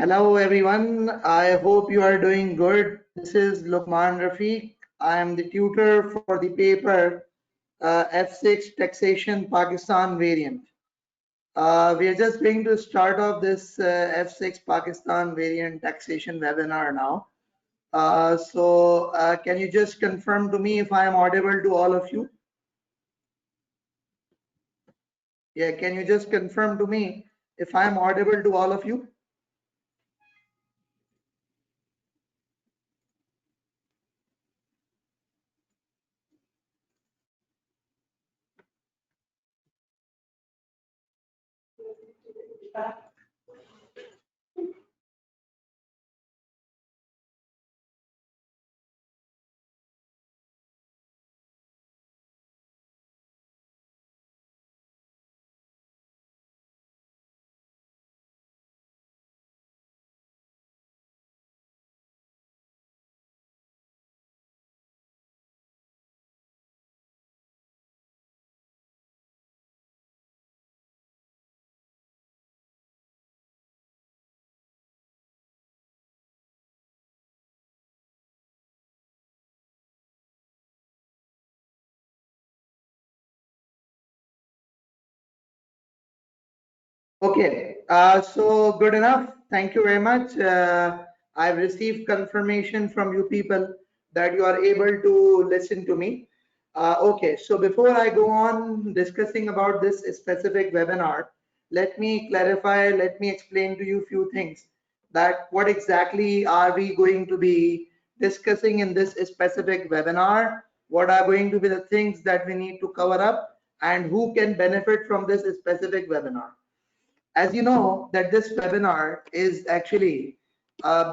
Hello everyone, I hope you are doing good. This is Luqman Rafiq. I am the tutor for the paper F6 Taxation Pakistan variant. We are just going to start off this F6 Pakistan variant taxation webinar now. Can you just confirm to me if I am audible to all of you? Yeah, can you just confirm to me if I am audible to all of you? Okay, so good enough. Thank you very much. I've received confirmation from you people that you are able to listen to me. Okay, so before I go on discussing about this specific webinar, let me clarify, let me explain to you a few things that what exactly are we going to be discussing in this specific webinar, what are going to be the things that we need to cover up, and who can benefit from this specific webinar. As you know that this webinar is actually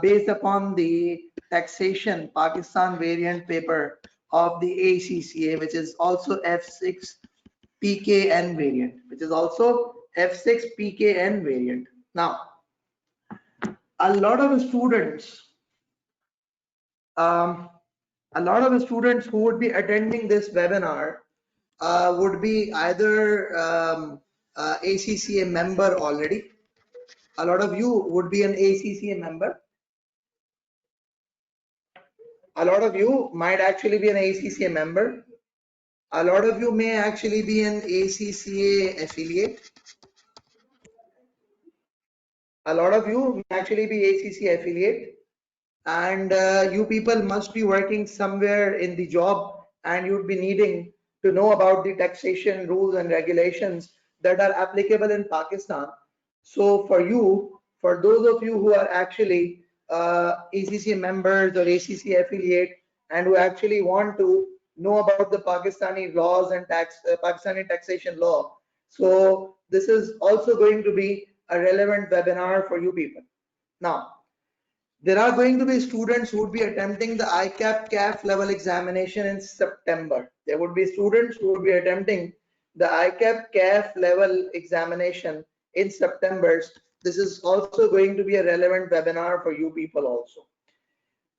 based upon the taxation Pakistan variant paper of the ACCA, which is also F6 PKN variant, which is also F6 PKN variant. Now, a lot of students, um, who would be attending this webinar would be either ACCA member already. A lot of you would be an ACCA member. A lot of you might actually be an ACCA member. A lot of you may actually be an ACCA affiliate. A lot of you may actually be ACCA affiliate. And you people must be working somewhere in the job, and you'd be needing to know about the taxation rules and regulations that are applicable in Pakistan. So for you, for those of you who are actually ACCA members or ACCA affiliate and who actually want to know about the Pakistani laws and Pakistani taxation law, so this is also going to be a relevant webinar for you people. Now, there are going to be students who would be attempting the ICAP CAF level examination in September. There would be students who would be attempting the ICAP CAF level examination in September. This is also going to be a relevant webinar for you people also.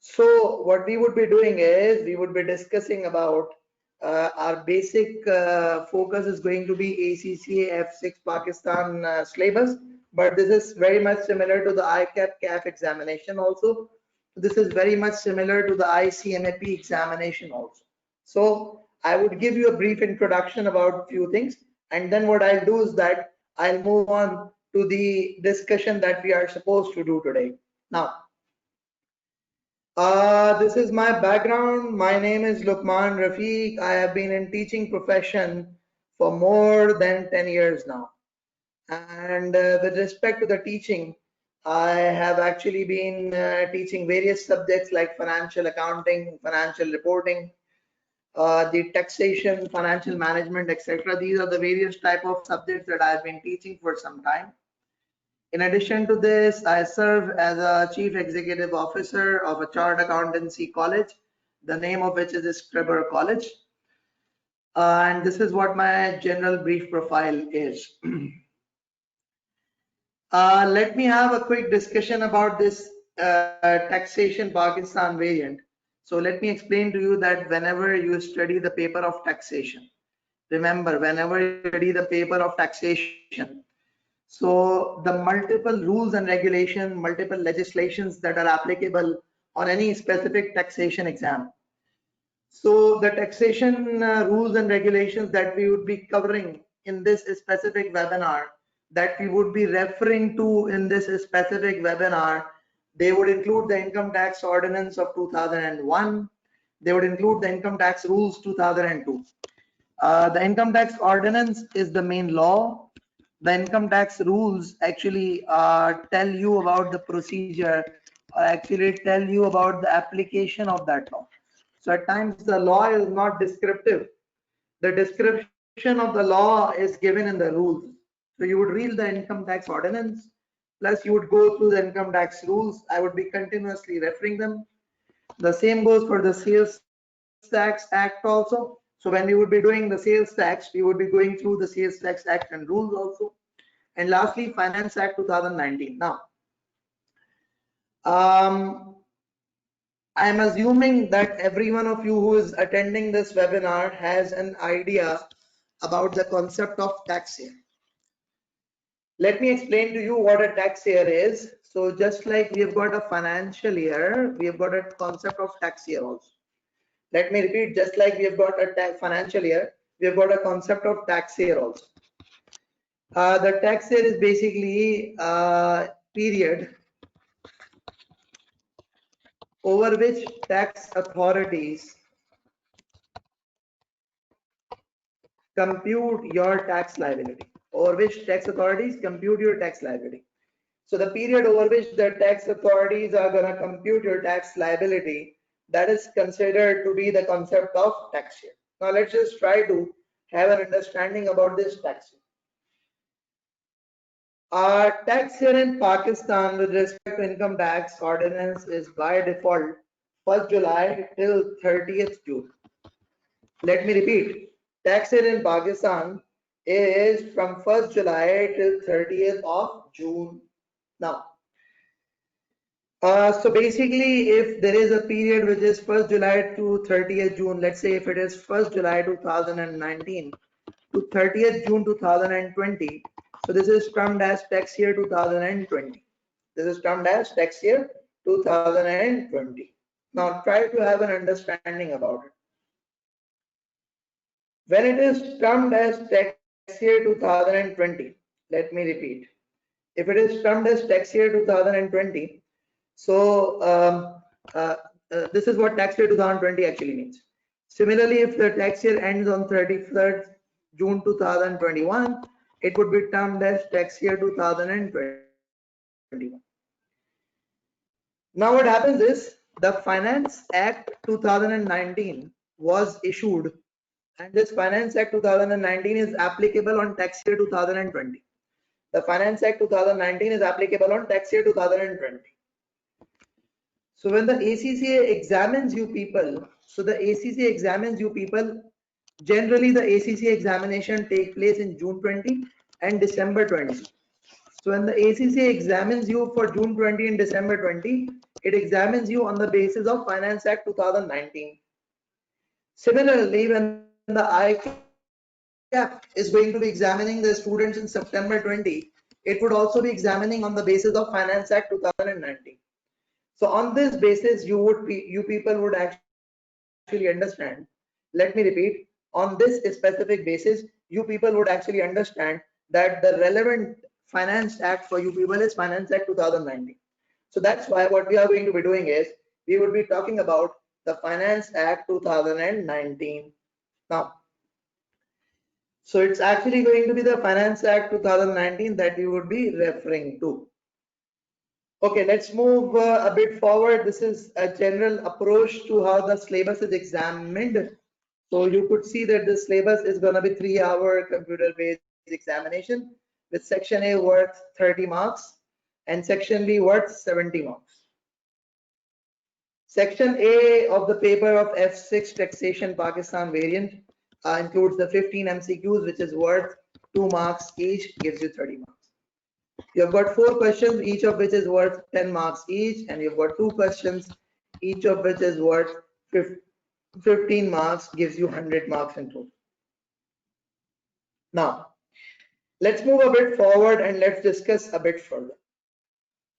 So what we would be doing is we would be discussing about our basic focus is going to be ACCA F6 Pakistan syllabus, but this is very much similar to the ICAP CAF examination also. This is very much similar to the ICMAP examination also. So I would give you a brief introduction about a few things, and then what I'll do is that I'll move on to the discussion that we are supposed to do today. Now, this is my background. My name is Luqman Rafiq. I have been in teaching profession for more than 10 years now. And with respect to the teaching, I have actually been teaching various subjects like financial accounting, financial reporting, the taxation, financial management, etc. These are the various type of subjects that I've been teaching for some time. In addition to this, I serve as a Chief Executive Officer of a Chartered Accountancy College, the name of which is Scribber College. And this is what my general brief profile is. Let me have a quick discussion about this taxation Pakistan variant. So let me explain to you that whenever you study the paper of taxation, remember, whenever you study the paper of taxation, So the multiple rules and regulation, multiple legislations that are applicable on any specific taxation exam. So the taxation rules and regulations that we would be covering in this specific webinar, that we would be referring to in this specific webinar, they would include the Income Tax Ordinance of 2001. They would include the Income Tax Rules 2002. The Income Tax Ordinance is the main law. The income tax rules actually tell you about the procedure, or actually tell you about the application of that law. So at times the law is not descriptive. The description of the law is given in the rules. So you would read the income tax ordinance, plus you would go through the income tax rules. I would be continuously referring them. The same goes for the Sales Tax Act also. So when we would be doing the sales tax, we would be going through the Sales Tax Act and rules also. And lastly, Finance Act 2019. Now, I'm assuming that every one of you who is attending this webinar has an idea about the concept of tax year. Let me explain to you what a tax year is. So just like we have got a financial year, we have got a concept of tax year also. Let me repeat, just like we have got a financial year, we have got a concept of tax year also. The tax year is basically a period over which tax authorities compute your tax liability, over which tax authorities compute your tax liability. So the period over which the tax authorities are going to compute your tax liability, that is considered to be the concept of tax year. Now let's just try to have an understanding about this tax year. Our tax year in Pakistan with respect to income tax ordinance is by default 1st July till 30th June. Let me repeat, tax year in Pakistan is from 1st July till 30th of June. Now, so basically if there is a period which is 1st July to 30th June, let's say if it is 1st July 2019 to 30th June 2020, so this is termed as tax year 2020. This is termed as tax year 2020. Now try to have an understanding about it. When it is termed as tax year 2020, let me repeat. If it is termed as tax year 2020, so this is what tax year 2020 actually means. Similarly, if the tax year ends on 31st June 2021, it would be termed as tax year 2021. Now what happens is the Finance Act 2019 was issued, and this Finance Act 2019 is applicable on tax year 2020. The Finance Act 2019 is applicable on tax year 2020. So when the ACCA examines you people, generally the ACCA examination take place in June 20 and December 20. So when the ACCA examines you for June 20 and December 20, it examines you on the basis of Finance Act 2019. Similarly, when the ACCA is going to be examining the students in September 20, it would also be examining on the basis of Finance Act 2019. So on this basis, you people would actually understand. Let me repeat, on this specific basis, you people would actually understand that the relevant Finance Act for you people is Finance Act 2019. So that's why what we are going to be doing is we would be talking about the Finance Act 2019 now. So it's actually going to be the Finance Act 2019 that we would be referring to. Okay, let's move a bit forward. This is a general approach to how the syllabus is examined. So you could see that the syllabus is going to be 3-hour computer-based examination with section A worth 30 marks and section B worth 70 marks. Section A of the paper of F6 Taxation Pakistan variant includes the 15 MCQs, which is worth 2 marks each, gives you 30 marks. You have got 4 questions, each of which is worth 10 marks each, and you've got 2 questions, each of which is worth 15 marks, gives you 100 marks in total. Now, Let's move a bit forward and let's discuss a bit further.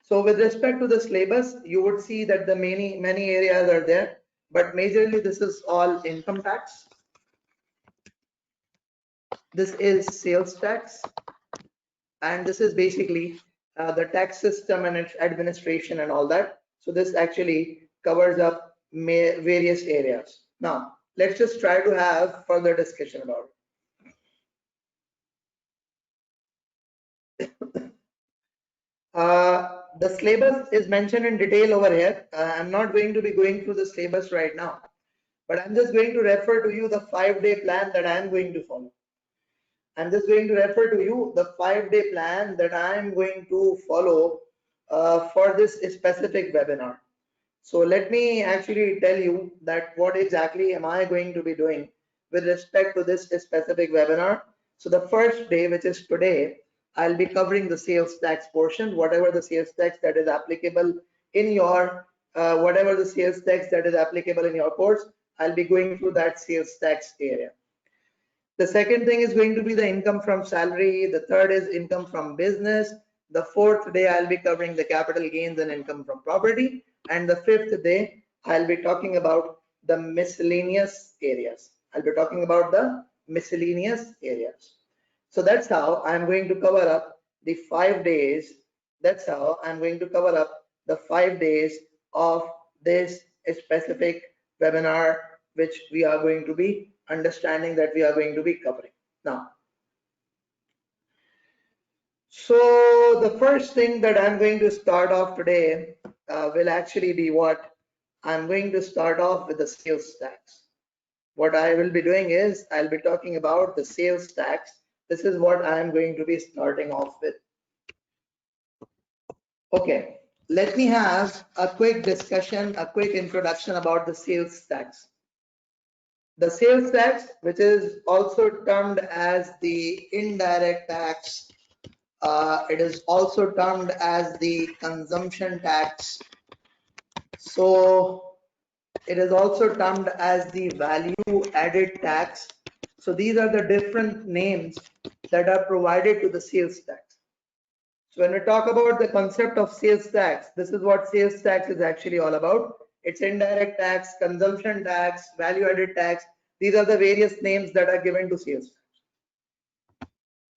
So with respect to the syllabus, you would see that the many areas are there, but majorly this is all income tax. This is sales tax, and this is basically the tax system and its administration and all that. So this actually covers up various areas. Now, let's just try to have further discussion about it. The syllabus is mentioned in detail over here. I'm not going to be going through the syllabus right now, but I'm just going to refer to you the 5-day plan that I'm going to follow. I'm just going to refer to you the 5-day plan that I'm going to follow for this specific webinar. So let me actually tell you that what exactly am I going to be doing with respect to this specific webinar. So the first day, which is today, I'll be covering the sales tax portion, whatever the sales tax that is applicable in your whatever the sales tax that is applicable in your course, I'll be going through that sales tax area. The second thing is going to be the income from salary. The third is income from business. The fourth day I'll be covering the capital gains and income from property. And the fifth day I'll be talking about the miscellaneous areas. I'll be talking about the miscellaneous areas. So that's how I'm going to cover up the 5 days. That's how I'm going to cover up the 5 days of this specific webinar, which we are going to be understanding, that we are going to be covering now. So the first thing that I'm going to start off today will actually be what I'm going to start off with the sales tax. What I will be doing is I'll be talking about the sales tax. This is what I'm going to be starting off with. Okay, let me have a quick discussion, a quick introduction about the sales tax. The sales tax, which is also termed as the indirect tax, it is also termed as the consumption tax. So it is also termed as the value added tax. So these are the different names that are provided to the sales tax. So when we talk about the concept of sales tax, this is what sales tax is actually all about. It's indirect tax, consumption tax, value added tax. These are the various names that are given to sales tax.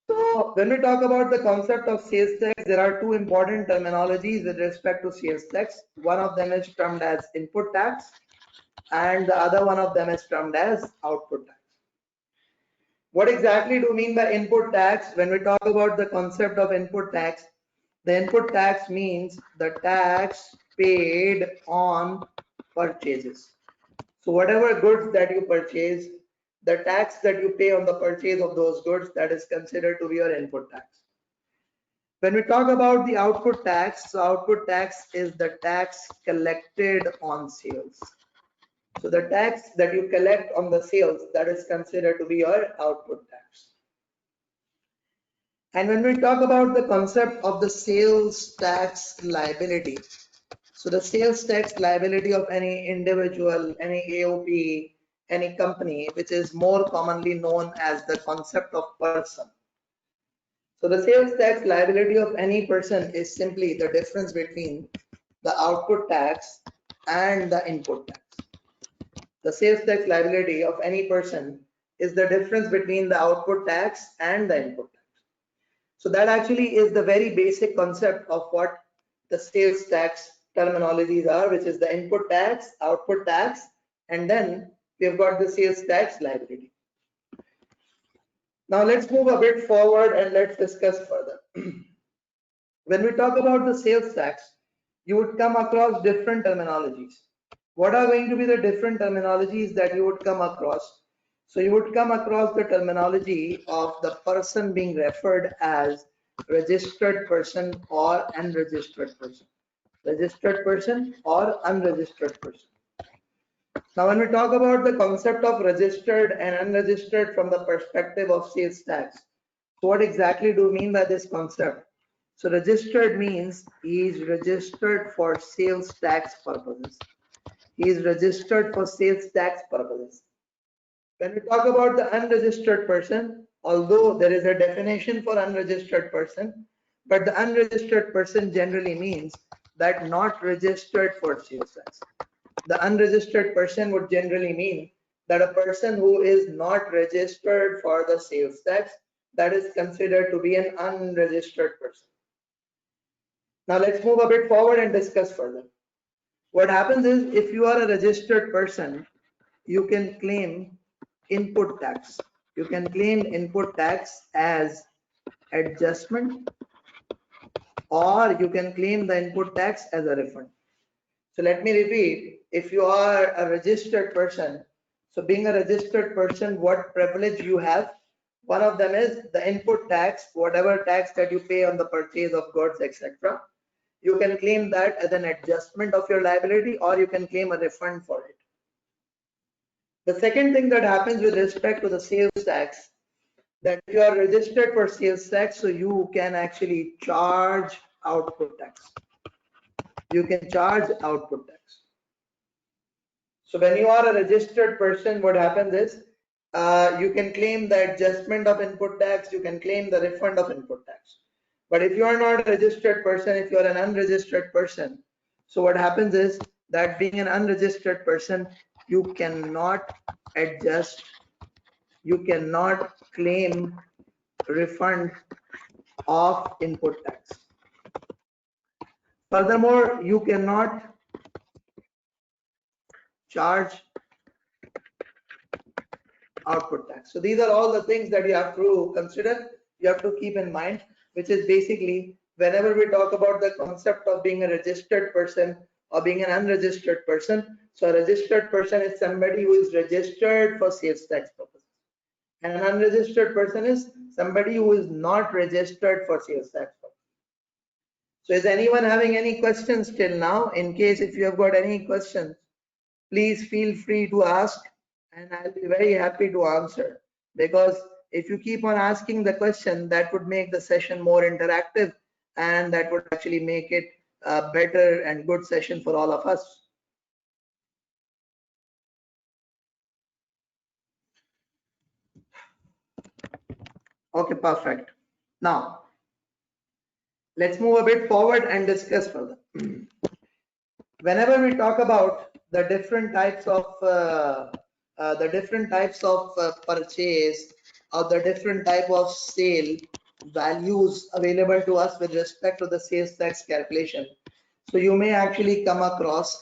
So when we talk about the concept of sales tax, there are two important terminologies with respect to sales tax. One of them is termed as input tax, and the other one of them is termed as output tax. What exactly do we mean by input tax? When we talk about the concept of input tax, the input tax means the tax paid on purchases. So whatever goods that you purchase, the tax that you pay on the purchase of those goods, that is considered to be your input tax. When we talk about the output tax, so output tax is the tax collected on sales. So the tax that you collect on the sales, that is considered to be your output tax. And when we talk about the concept of the sales tax liability, so the sales tax liability of any individual, any AOP, any company, which is more commonly known as the concept of person. So the sales tax liability of any person is simply the difference between the output tax and the input tax. The sales tax liability of any person is the difference between the output tax and the input tax. So that actually is the very basic concept of what the sales tax terminologies are, which is the input tax, output tax, and then we've got the sales tax liability. Now let's move a bit forward and let's discuss further. When we talk about the sales tax, you would come across different terminologies. What are going to be the different terminologies that you would come across? So you would come across the terminology of the person being referred as registered person or unregistered person. Registered person or unregistered person. Now when we talk about the concept of registered and unregistered from the perspective of sales tax, so what exactly do we mean by this concept? So registered means he is registered for sales tax purposes. He is registered for sales tax purposes. When we talk about the unregistered person, although there is a definition for unregistered person, but the unregistered person generally means that not registered for sales tax. The unregistered person would generally mean that a person who is not registered for the sales tax, that is considered to be an unregistered person. Now let's move a bit forward and discuss further. What happens is, if you are a registered person, you can claim input tax. You can claim input tax as adjustment, or you can claim the input tax as a refund. So let me repeat, if you are a registered person, so being a registered person, what privilege you have? One of them is the input tax, whatever tax that you pay on the purchase of goods, etc. You can claim that as an adjustment of your liability, or you can claim a refund for it. The second thing that happens with respect to the sales tax, that if you are registered for sales tax, so you can actually charge output tax. You can charge output tax. So when you are a registered person, what happens is you can claim the adjustment of input tax, you can claim the refund of input tax. But if you are not a registered person, if you are an unregistered person, so what happens is that being an unregistered person, you cannot adjust, you cannot claim refund of input tax. Furthermore, you cannot charge output tax. So these are all the things that you have to consider, you have to keep in mind, which is basically whenever we talk about the concept of being a registered person or being an unregistered person. So a registered person is somebody who is registered for sales tax purposes, and an unregistered person is somebody who is not registered for sales tax purposes. So is anyone having any questions till now? In case if you have got any questions, please feel free to ask, and I'll be very happy to answer, because if you keep on asking the question, that would make the session more interactive, and that would actually make it a better and good session for all of us. Okay, perfect. Now let's move a bit forward and discuss further. Whenever we talk about the different types of purchase, or the different type of sale values available to us with respect to the sales tax calculation, so you may actually come across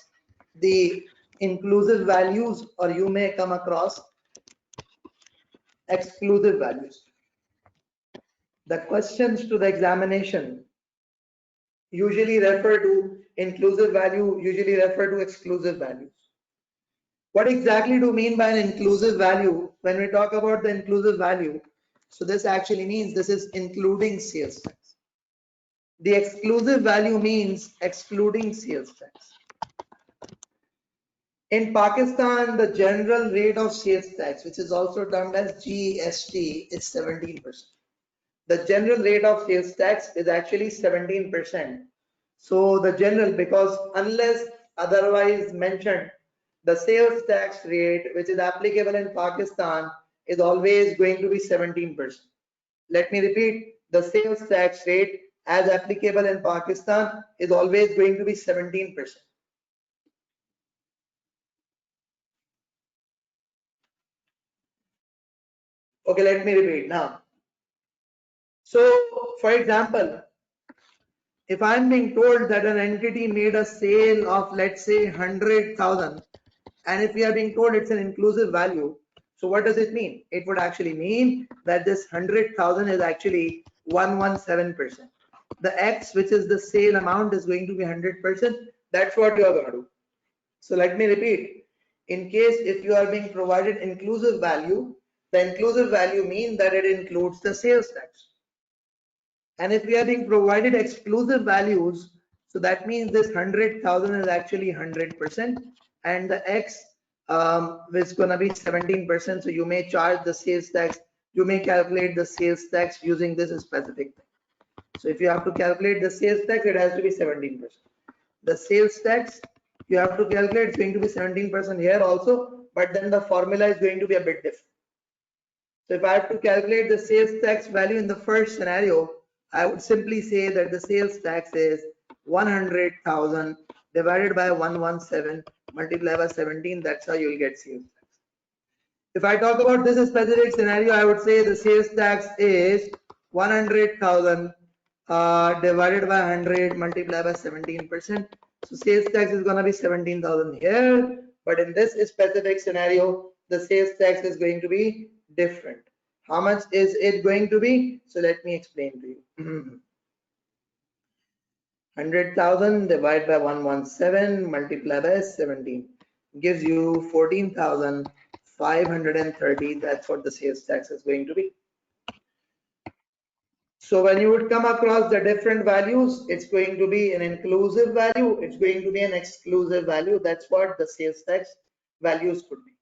the inclusive values, or you may come across exclusive values. The questions to the examination usually refer to inclusive value, usually refer to exclusive values. What exactly do you mean by an inclusive value? When we talk about the inclusive value, so this actually means this is including sales tax. The exclusive value means excluding sales tax. In Pakistan, the general rate of sales tax, which is also termed as GST, is 17%. The general rate of sales tax is actually 17%. So the general, because unless otherwise mentioned, the sales tax rate which is applicable in Pakistan is always going to be 17%. Let me repeat, the sales tax rate as applicable in Pakistan is always going to be 17%. Okay, let me repeat now. So for example, if I'm being told that an entity made a sale of, let's say, 100,000, and if we are being told it's an inclusive value, so what does it mean? It would actually mean that this 100,000 is actually 117%. The X, which is the sale amount, is going to be 100%. That's what you are going to do. So let me repeat. In case if you are being provided inclusive value, the inclusive value means that it includes the sales tax. And if we are being provided exclusive values, so that means this 100,000 is actually 100%, and the X is going to be 17%. So you may charge the sales tax, you may calculate the sales tax using this specific thing. So if you have to calculate the sales tax, it has to be 17%. The sales tax you have to calculate, it's going to be 17% here also, but then the formula is going to be a bit different. So if I have to calculate the sales tax value in the first scenario, I would simply say that the sales tax is 100,000 divided by 117 multiplied by 17. That's how you'll get sales tax. If I talk about this specific scenario, I would say the sales tax is 100,000 divided by 100 multiplied by 17%. So sales tax is going to be 17,000 here, but in this specific scenario, the sales tax is going to be different. How much is it going to be? So let me explain to you. 100,000 divided by 117 multiplied by 17 gives you 14,530. That's what the sales tax is going to be. So when you would come across the different values, it's going to be an inclusive value, it's going to be an exclusive value. That's what the sales tax values could be.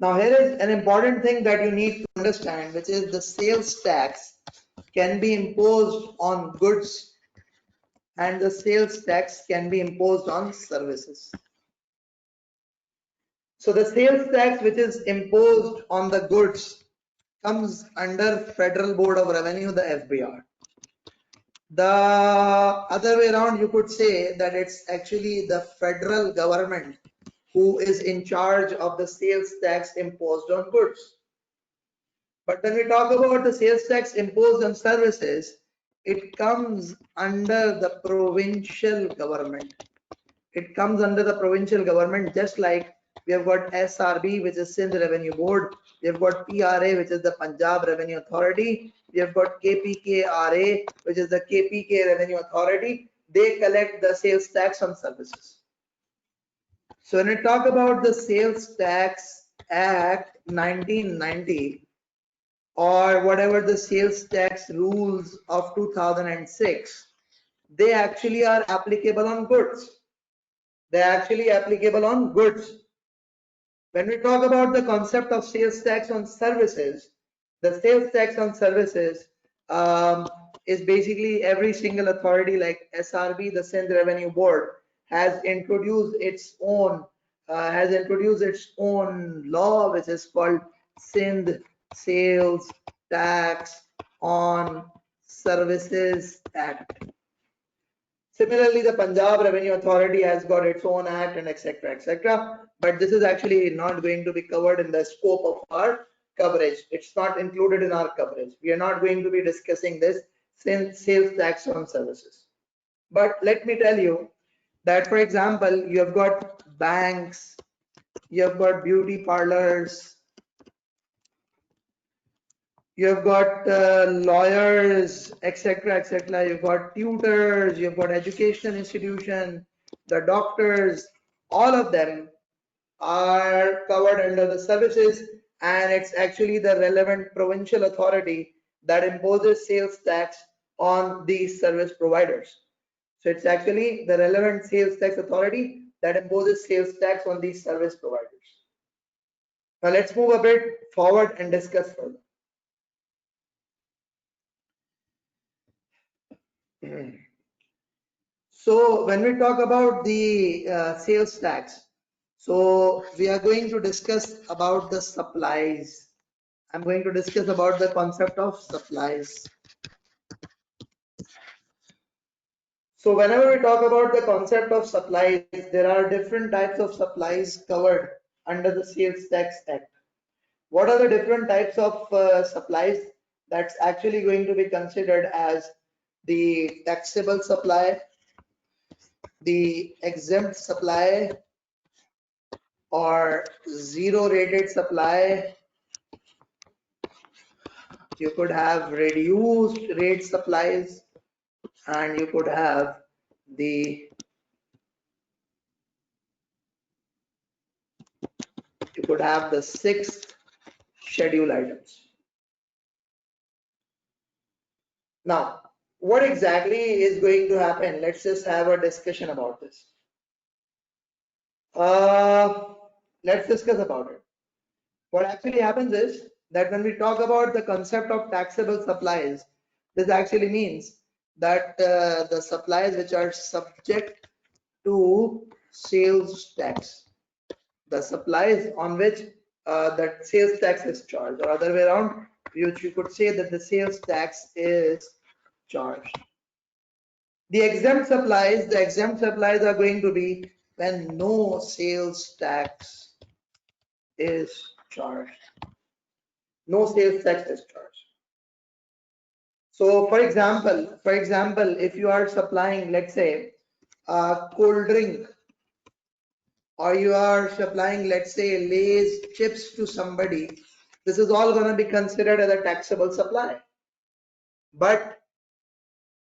Now here is an important thing that you need to understand, which is the sales tax can be imposed on goods and the sales tax can be imposed on services. So the sales tax which is imposed on the goods comes under Federal Board of Revenue, the FBR. The other way around, you could say that it's actually the federal government who is in charge of the sales tax imposed on goods. But when we talk about the sales tax imposed on services, it comes under the provincial government. It comes under the provincial government, just like we have got SRB, which is Sindh Revenue Board. We have got PRA, which is the Punjab Revenue Authority. We have got KPKRA, which is the KPK Revenue Authority. They collect the sales tax on services. So when we talk about the Sales Tax Act 1990, or whatever the sales tax rules of 2006, they actually are applicable on goods. They're actually applicable on goods. When we talk about the concept of sales tax on services, the sales tax on services is basically every single authority like SRB, the Sindh Revenue Board, has introduced its own law, which is called Sindh Sales Tax on Services Act. Similarly, the Punjab Revenue Authority has got its own act and etc. etc. But this is actually not going to be covered in the scope of our coverage. It's not included in our coverage. We are not going to be discussing this sales tax on services. But let me tell you that, for example, you have got banks, you have got beauty parlors, you have got lawyers, etc. etc. You've got tutors, you've got educational institution, the doctors, all of them are covered under the services, and it's actually the relevant provincial authority that imposes sales tax on these service providers. So it's actually the relevant sales tax authority that imposes sales tax on these service providers. Now let's move a bit forward and discuss further. So when we talk about the sales tax, so we are going to discuss about the supplies. I'm going to discuss about the concept of supplies. So whenever we talk about the concept of supplies, there are different types of supplies covered under the Sales Tax Act. What are the different types of supplies that's actually going to be considered as the taxable supply, the exempt supply, or zero rated supply? You could have reduced rate supplies, and you could have the sixth schedule items. Now, what exactly is going to happen? Let's just have a discussion about this. Let's discuss about it. What actually happens is that when we talk about the concept of taxable supplies, this actually means that the supplies which are subject to sales tax, the supplies on which that sales tax is charged, or other way around, you could say that the sales tax is charged. The exempt supplies are going to be when no sales tax is charged. No sales tax is charged. So for example, if you are supplying, let's say, a cold drink, or you are supplying, let's say, Lay's chips to somebody, this is all going to be considered as a taxable supply. But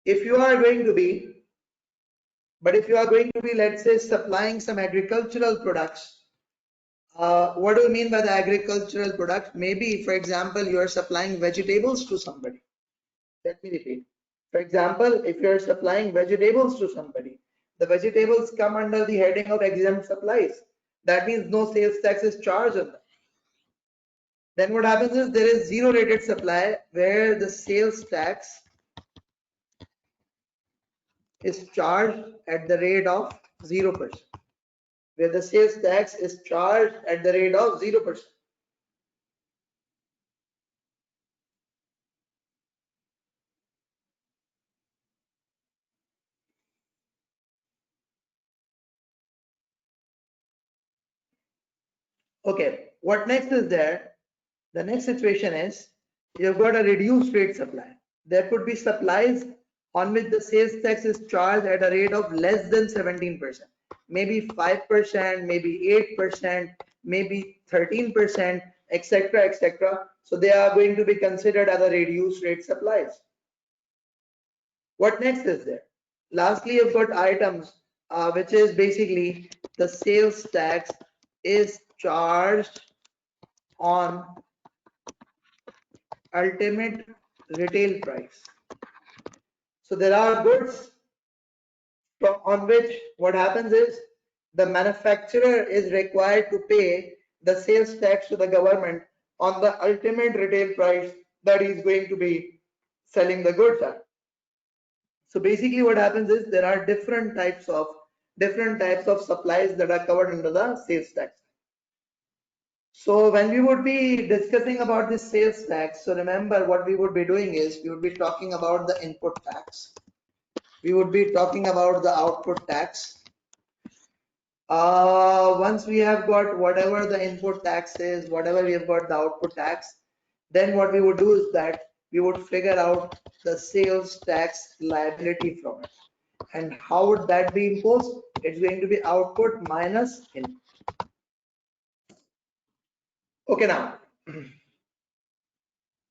if you are going to be, let's say, supplying some agricultural products, what do you mean by the agricultural product? Maybe, for example, you are supplying vegetables to somebody. Let me repeat. For example, if you are supplying vegetables to somebody, the vegetables come under the heading of exempt supplies. That means no sales tax is charged on them. Then what happens is there is zero rated supply where the sales tax is charged at the rate of 0%. Where the sales tax is charged at the rate of 0%. Okay, what next is there? The next situation is you've got a reduced rate supply. There could be supplies on which the sales tax is charged at a rate of less than 17%, maybe 5%, maybe 8%, maybe 13%, etc., etc. So they are going to be considered as a reduced rate supplies. What next is there? Lastly, you've got items which is basically the sales tax is charged on ultimate retail price. So there are goods on which what happens is the manufacturer is required to pay the sales tax to the government on the ultimate retail price that he is going to be selling the goods at. So basically what happens is there are different types of supplies that are covered under the sales tax. So when we would be discussing about this sales tax, so remember what we would be doing is we would be talking about the input tax. We would be talking about the output tax. Once we have got whatever the input tax is, whatever we have got the output tax, then what we would do is that we would figure out the sales tax liability from it. And how would that be imposed? It's going to be output minus input. Okay, now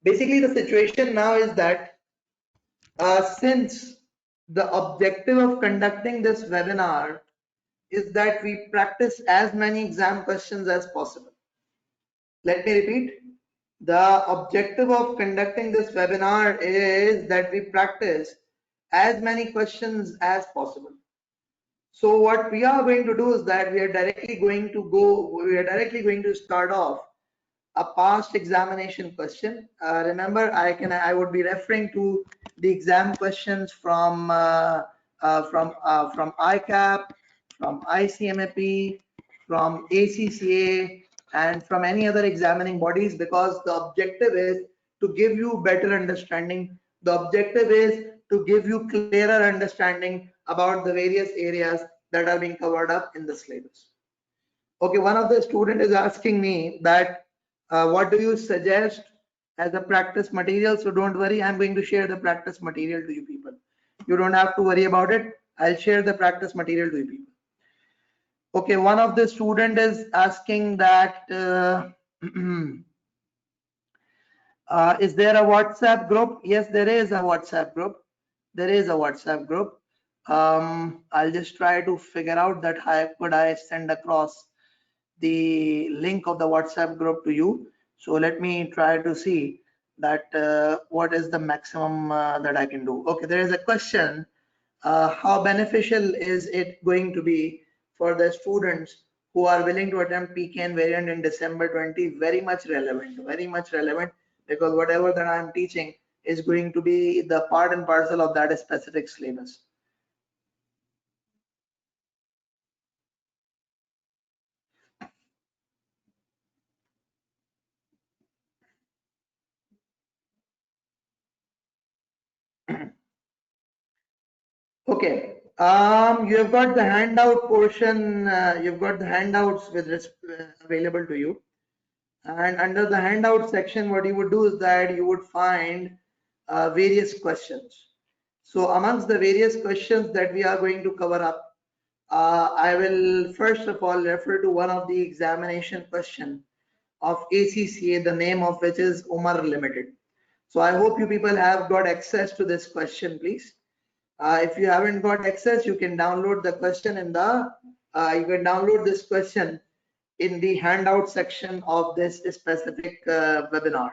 basically the situation now is that since the objective of conducting this webinar is that we practice as many exam questions as possible. Let me repeat. The objective of conducting this webinar is that we practice as many questions as possible. So what we are going to do is that we are directly going to start off a past examination question. Remember, I would be referring to the exam questions from ICAP, from ICMAP, from ACCA, and from any other examining bodies, because the objective is to give you better understanding. The objective is to give you clearer understanding about the various areas that are being covered up in the syllabus. Okay, one of the student is asking me that what do you suggest as a practice material? So don't worry, I'm going to share the practice material to you people. You don't have to worry about it. I'll share the practice material to you people. Okay, one of the student is asking that is there a WhatsApp group? Yes, there is a WhatsApp group. There is a WhatsApp group. I'll just try to figure out that how could I send across the link of the WhatsApp group to you. So let me try to see that what is the maximum that I can do. Okay, there is a question. How beneficial is it going to be for the students who are willing to attempt PKN variant in December 20? Very much relevant, because whatever that I'm teaching is going to be the part and parcel of that specific syllabus. Okay. You have got the handout portion. You've got the handouts available to you. And under the handout section, what you would do is that you would find various questions. So amongst the various questions that we are going to cover up, I will first of all refer to one of the examination question of ACCA, the name of which is Umar Limited. So I hope you people have got access to this question, please. If you haven't got access, you can download the question in the, you can download this question in the handout section of this specific webinar.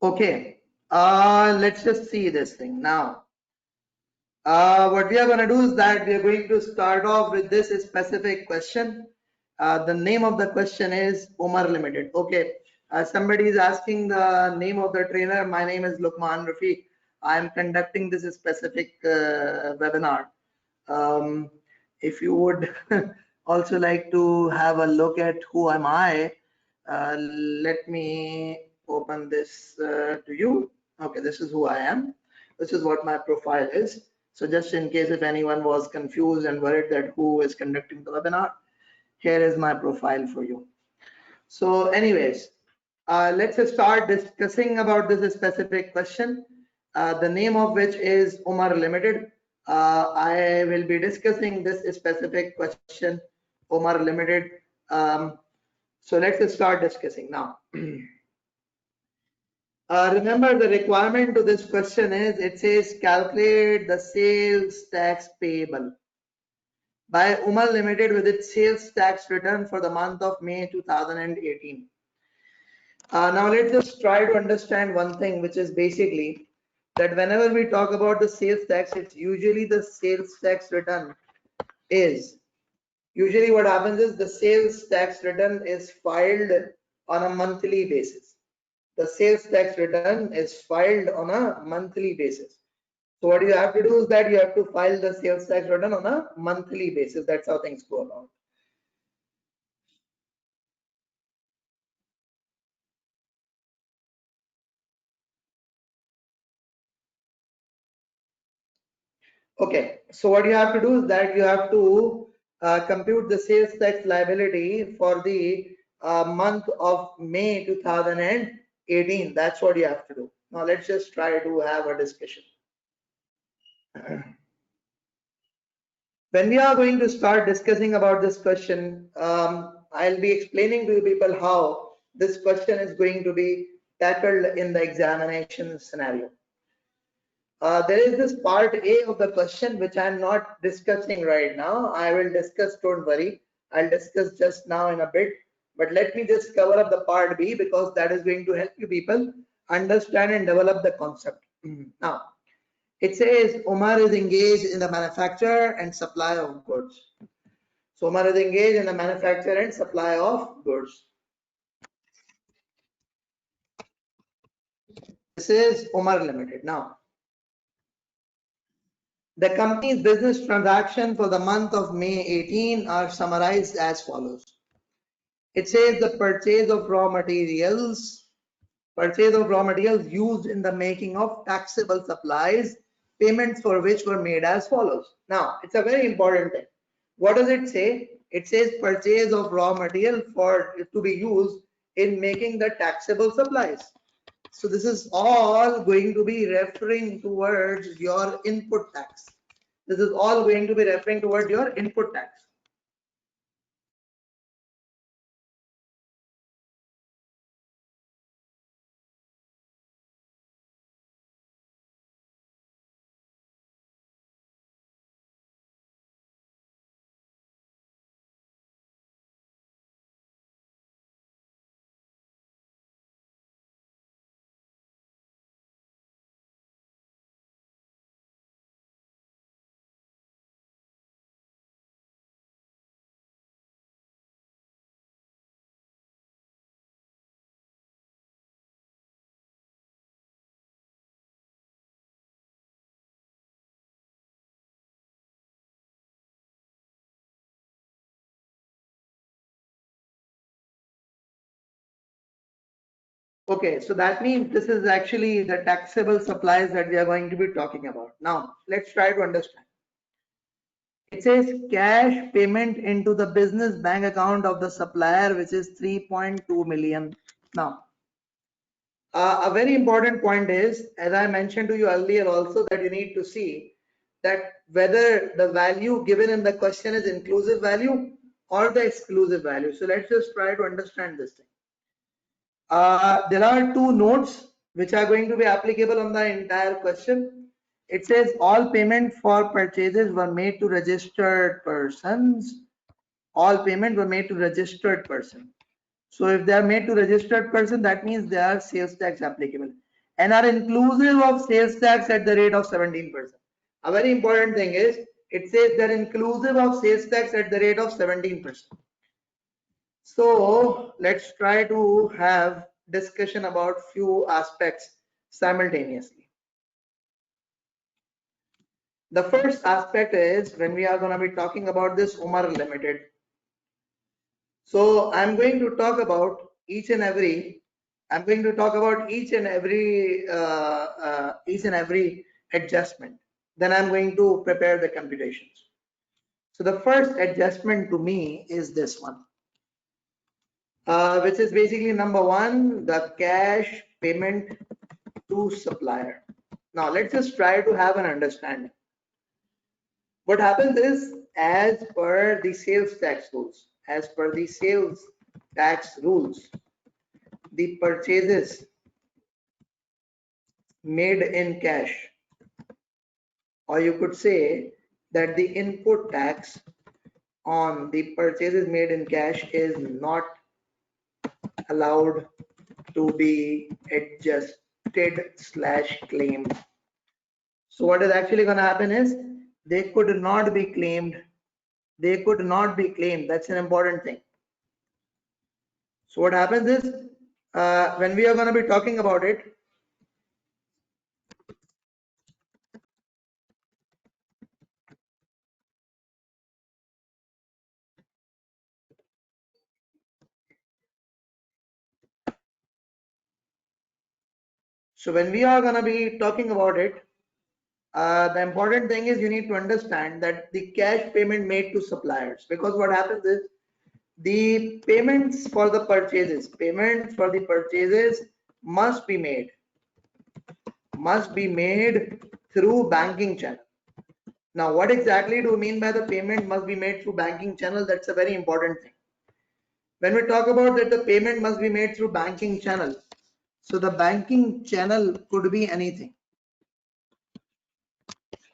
Okay, let's just see this thing now. What we are going to do is that we are going to start off with this specific question. The name of the question is Umar Limited. Okay, somebody is asking the name of the trainer. My name is Luqman Rafiq. I am conducting this specific webinar. If you would also like to have a look at who am I, let me open this to you. Okay, this is who I am. This is what my profile is. So just in case if anyone was confused and worried that who is conducting the webinar, here is my profile for you. So anyways, let's start discussing about this specific question, the name of which is Umar Limited. I will be discussing this specific question, Umar Limited. So let's start discussing now. Remember the requirement to this question is, it says calculate the sales tax payable by Umar Limited with its sales tax return for the month of May 2018. Now let's just try to understand one thing, which is basically that whenever we talk about the sales tax, it's usually the sales tax return is, usually what happens is the sales tax return is filed on a monthly basis. The sales tax return is filed on a monthly basis. So what you have to do is that you have to file the sales tax return on a monthly basis. That's how things go about. Okay, so what you have to do is that you have to compute the sales tax liability for the month of May 2018. That's what you have to do. Now let's just try to have a discussion. When we are going to start discussing about this question, I'll be explaining to you people how this question is going to be tackled in the examination scenario. There is this part A of the question which I'm not discussing right now. I will discuss, don't worry. I'll discuss just now in a bit. But let me just cover up the part B because that is going to help you people understand and develop the concept. Now, it says Umar is engaged in the manufacture and supply of goods. So Umar is engaged in the manufacture and supply of goods. This is Umar Limited. Now, the company's business transactions for the month of May 18 are summarized as follows. It says the purchase of raw materials used in the making of taxable supplies, payments for which were made as follows. Now, it's a very important thing. What does it say? It says purchase of raw material to be used in making the taxable supplies. So this is all going to be referring towards your input tax. This is all going to be referring towards your input tax. Okay, so that means this is actually the taxable supplies that we are going to be talking about. Now, let's try to understand. It says cash payment into the business bank account of the supplier, which is 3.2 million. Now, a very important point is, as I mentioned to you earlier also, that you need to see that whether the value given in the question is inclusive value or the exclusive value. So let's just try to understand this thing. There are two notes which are going to be applicable on the entire question. It says all payment for purchases were made to registered persons. All payment were made to registered person. So if they are made to registered person, that means they are sales tax applicable and are inclusive of sales tax at the rate of 17%. A very important thing is it says they're inclusive of sales tax at the rate of 17%. So let's try to have discussion about few aspects simultaneously. The first aspect is when we are going to be talking about this Umar Limited. So I'm going to talk about each and every adjustment. Then I'm going to prepare the computations. So the first adjustment to me is this one, which is basically number one, the cash payment to supplier. Now let's just try to have an understanding. What happens is, as per the sales tax rules, the purchases made in cash, or you could say that the input tax on the purchases made in cash is not allowed to be adjusted/claimed. So what is actually going to happen is they could not be claimed. That's an important thing. So what happens is when we are going to be talking about it, the important thing is you need to understand that the cash payment made to suppliers, because what happens is the payments for the purchases must be made through banking channel. Now, what exactly do we mean by the payment must be made through banking channel? That's a very important thing. When we talk about that the payment must be made through banking channel, so the banking channel could be anything.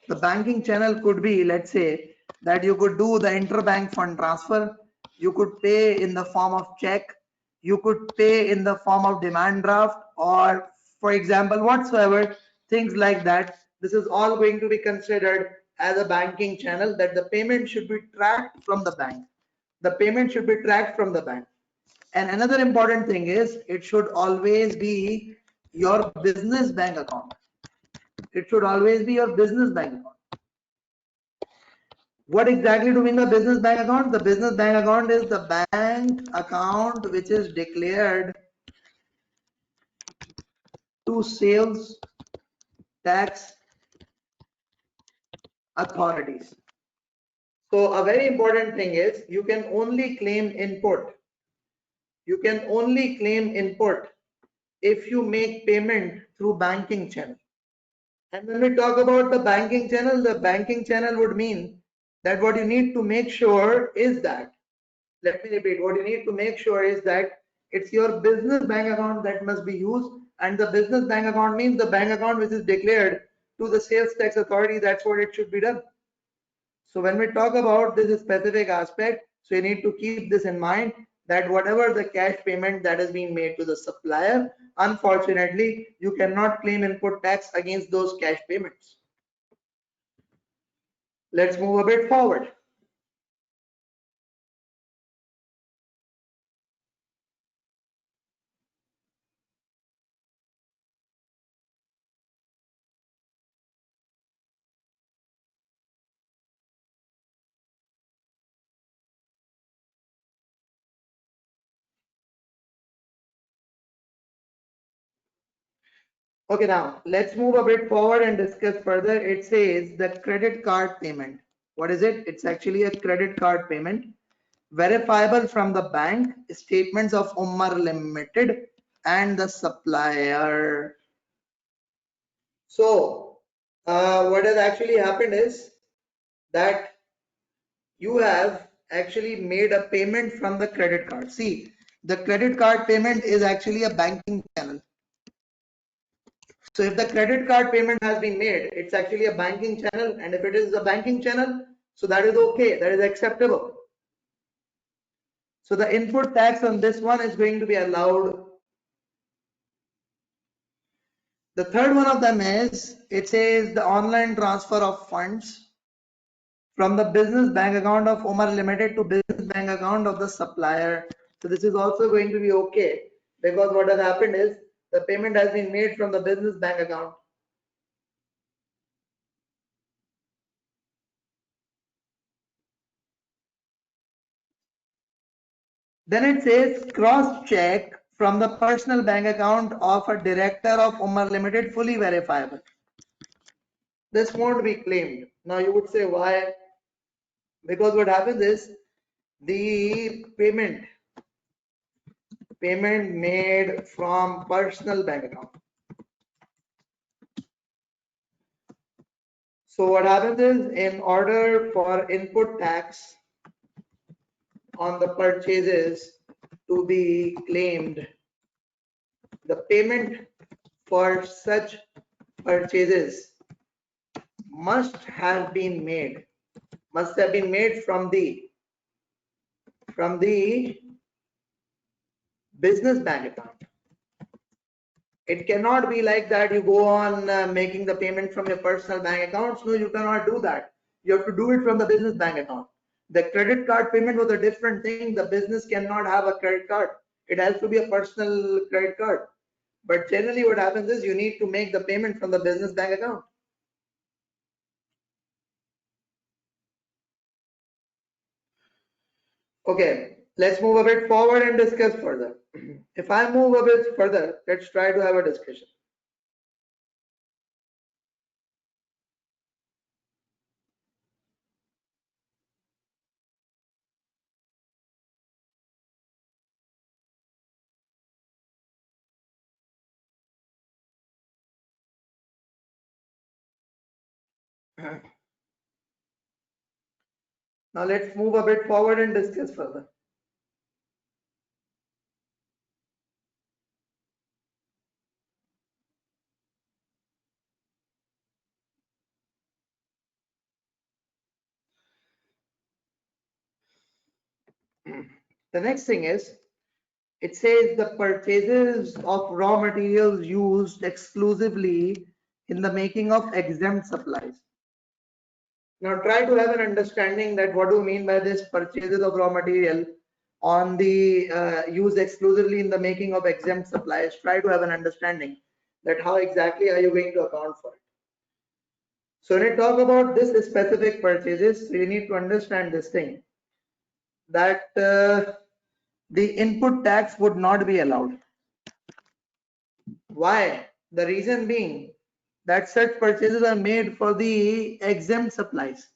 The banking channel could be, let's say, that you could do the interbank fund transfer, you could pay in the form of check, you could pay in the form of demand draft, or for example, whatsoever, things like that. This is all going to be considered as a banking channel, that the payment should be tracked from the bank. And another important thing is it should always be your business bank account. What exactly do we mean by business bank account? The business bank account is the bank account which is declared to sales tax authorities. So a very important thing is you can only claim input. If you make payment through banking channel. And when we talk about the banking channel would mean that what you need to make sure is that, let me repeat, what you need to make sure is that it's your business bank account that must be used, and the business bank account means the bank account which is declared to the sales tax authority. That's what it should be done. So when we talk about this specific aspect, so you need to keep this in mind that whatever the cash payment that is being made to the supplier, unfortunately, you cannot claim input tax against those cash payments. Let's move a bit forward. Okay, now let's move a bit forward and discuss further. It says the credit card payment. What is it? It's actually a credit card payment verifiable from the bank statements of Umar Limited and the supplier. So what has actually happened is that you have actually made a payment from the credit card. See, the credit card payment is actually a banking channel. So if the credit card payment has been made, it's actually a banking channel, and if it is a banking channel, so that is okay, that is acceptable. So the input tax on this one is going to be allowed. The third one of them is, it says the online transfer of funds from the business bank account of Umar Limited to business bank account of the supplier. So this is also going to be okay, because what has happened is the payment has been made from the business bank account. Then it says cross check from the personal bank account of a director of Umar Limited, fully verifiable. This won't be claimed. Now you would say why? Because what happens is the payment made from personal bank account. So what happens is, in order for input tax on the purchases to be claimed, the payment for such purchases must have been made from the business bank account. It cannot be like that you go on making the payment from your personal bank accounts. No, you cannot do that. You have to do it from the business bank account. The credit card payment was a different thing. The business cannot have a credit card. It has to be a personal credit card. But generally what happens is you need to make the payment from the business bank account. Okay, let's move a bit forward and discuss further. If I move a bit further, let's try to have a discussion. Now let's move a bit forward and discuss further. The next thing is, it says the purchases of raw materials used exclusively in the making of exempt supplies. Now try to have an understanding that what do you mean by this purchases of raw material on the used exclusively in the making of exempt supplies. Try to have an understanding that how exactly are you going to account for it. So when we talk about this specific purchases, you need to understand this thing, that the input tax would not be allowed. Why? The reason being that such purchases are made for the exempt supplies.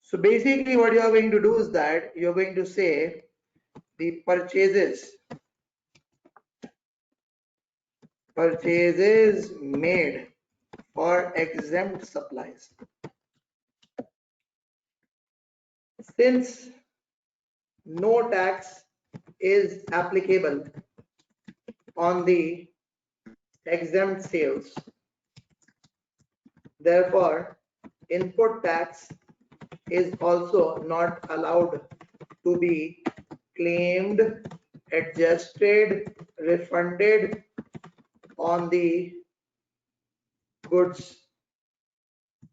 So basically what you are going to do is that you are going to say the purchases made for exempt supplies. Since no tax is applicable on the exempt sales, therefore input tax is also not allowed to be claimed, adjusted, refunded on the goods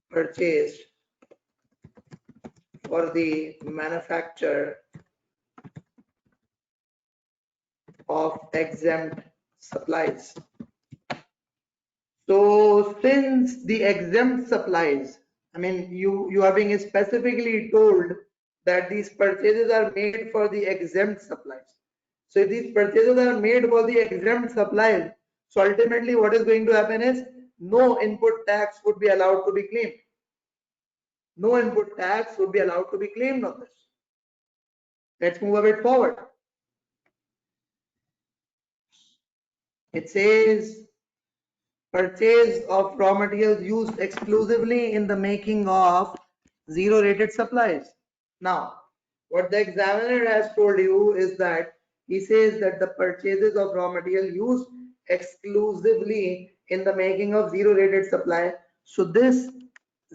purchased for the manufacture of exempt supplies. So since the exempt supplies, I mean, you are being specifically told that these purchases are made for the exempt supplies. So if these purchases are made for the exempt supplies, so ultimately what is going to happen is no input tax would be allowed to be claimed. No input tax would be allowed to be claimed on this. Let's move a bit forward. It says purchase of raw materials used exclusively in the making of zero rated supplies. Now, what the examiner has told you is that he says that the purchases of raw material used exclusively in the making of zero rated supply. So this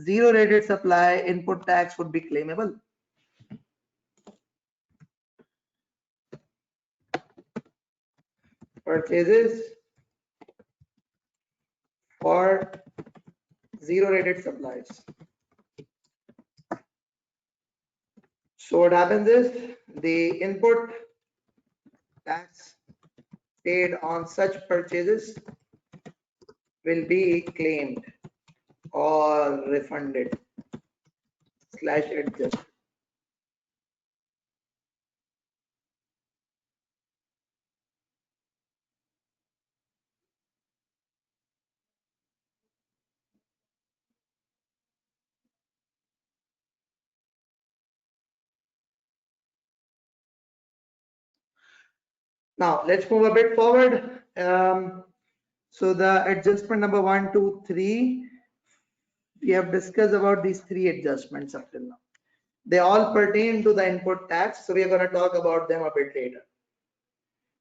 zero rated supply input tax would be claimable. Purchases for zero rated supplies. So what happens is the input tax paid on such purchases will be claimed or refunded / adjusted. Now let's move a bit forward. So the adjustment number 1, 2, 3, we have discussed about these 3 adjustments up till now. They all pertain to the input tax, so we are going to talk about them a bit later.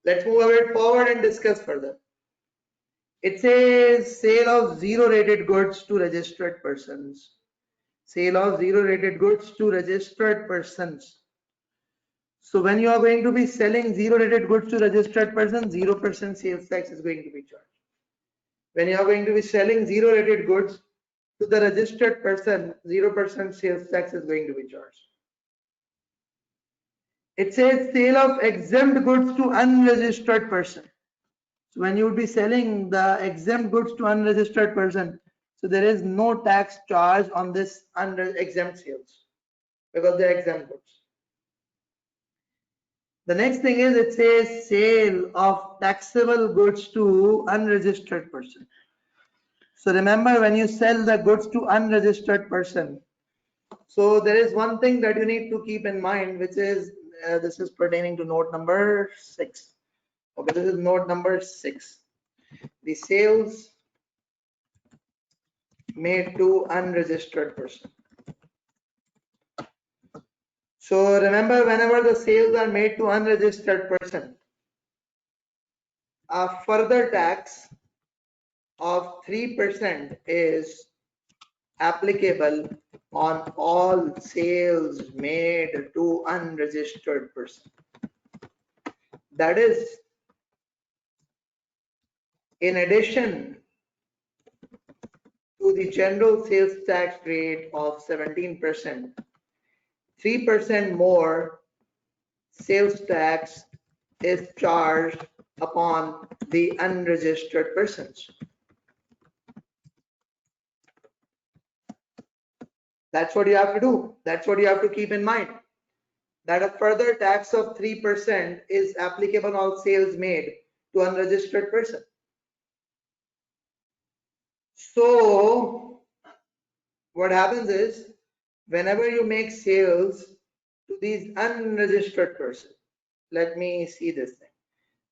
Let's move a bit forward and discuss further. It says sale of zero rated goods to registered persons. Sale of zero rated goods to registered persons. So when you are going to be selling zero rated goods to registered persons, 0% sales tax is going to be charged. When you are going to be selling zero rated goods to the registered person, 0% sales tax is going to be charged. It says sale of exempt goods to unregistered person. So when you would be selling the exempt goods to unregistered person, so there is no tax charge on this exempt sales because they're exempt goods. The next thing is it says sale of taxable goods to unregistered person. So remember, when you sell the goods to unregistered person, so there is one thing that you need to keep in mind, which is this is pertaining to note number 6. Okay, this is note number 6. The sales made to unregistered person. So remember, whenever the sales are made to unregistered person, a further tax of 3% is applicable on all sales made to unregistered person. That is, in addition to the general sales tax rate of 17%, 3% more sales tax is charged upon the unregistered persons. That's what you have to do. That's what you have to keep in mind. That a further tax of 3% is applicable on sales made to unregistered person. So what happens is, whenever you make sales to these unregistered person, let me see this thing,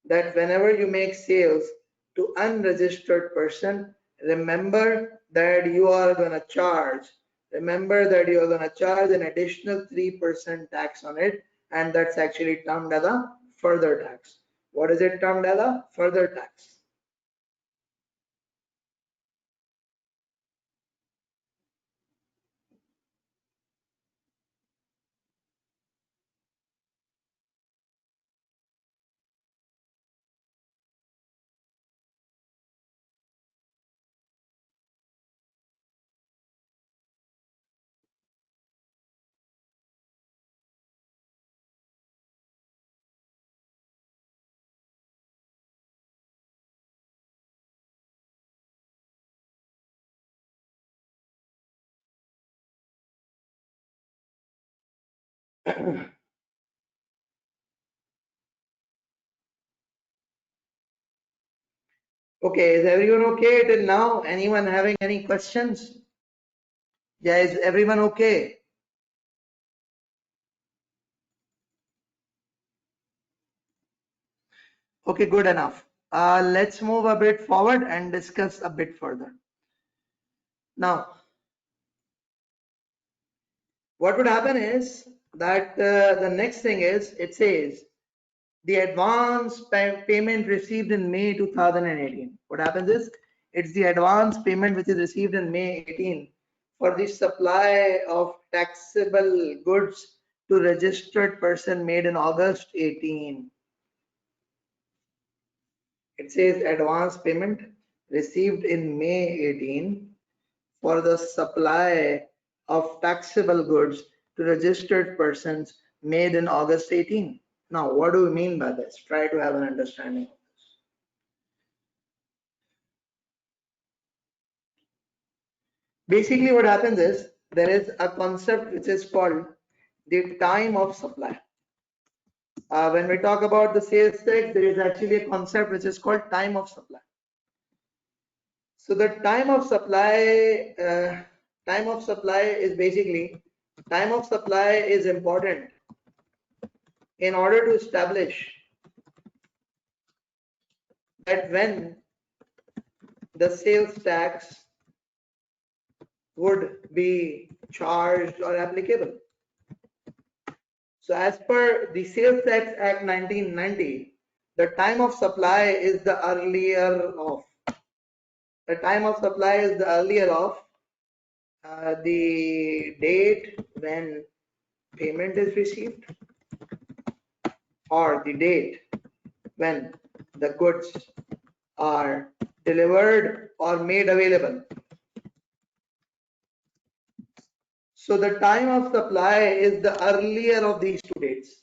that whenever you make sales to unregistered person, remember that you are going to charge, remember that you are going to charge an additional 3% tax on it, and that's actually termed as a further tax. What is it termed as a further tax? Okay, is everyone okay till now? Anyone having any questions? Yeah, is everyone okay? Okay, good enough. Let's move a bit forward and discuss a bit further. Now, what would happen is that the next thing is, it says the advance payment received in May 2018. What happens is, it's the advance payment which is received in May 18 for the supply of taxable goods to registered person made in August 18. It says advance payment received in May 18 for the supply of taxable goods to registered persons made in August 18. Now, what do we mean by this? Try to have an understanding of this. Basically, what happens is there is a concept which is called the time of supply. When we talk about the sales tax, there is actually a concept which is called time of supply. So the time of supply is basically, time of supply is important in order to establish that when the sales tax would be charged or applicable. So as per the Sales Tax Act 1990, the time of supply is the earlier of the date when payment is received, or the date when the goods are delivered or made available. So the time of supply is the earlier of these two dates.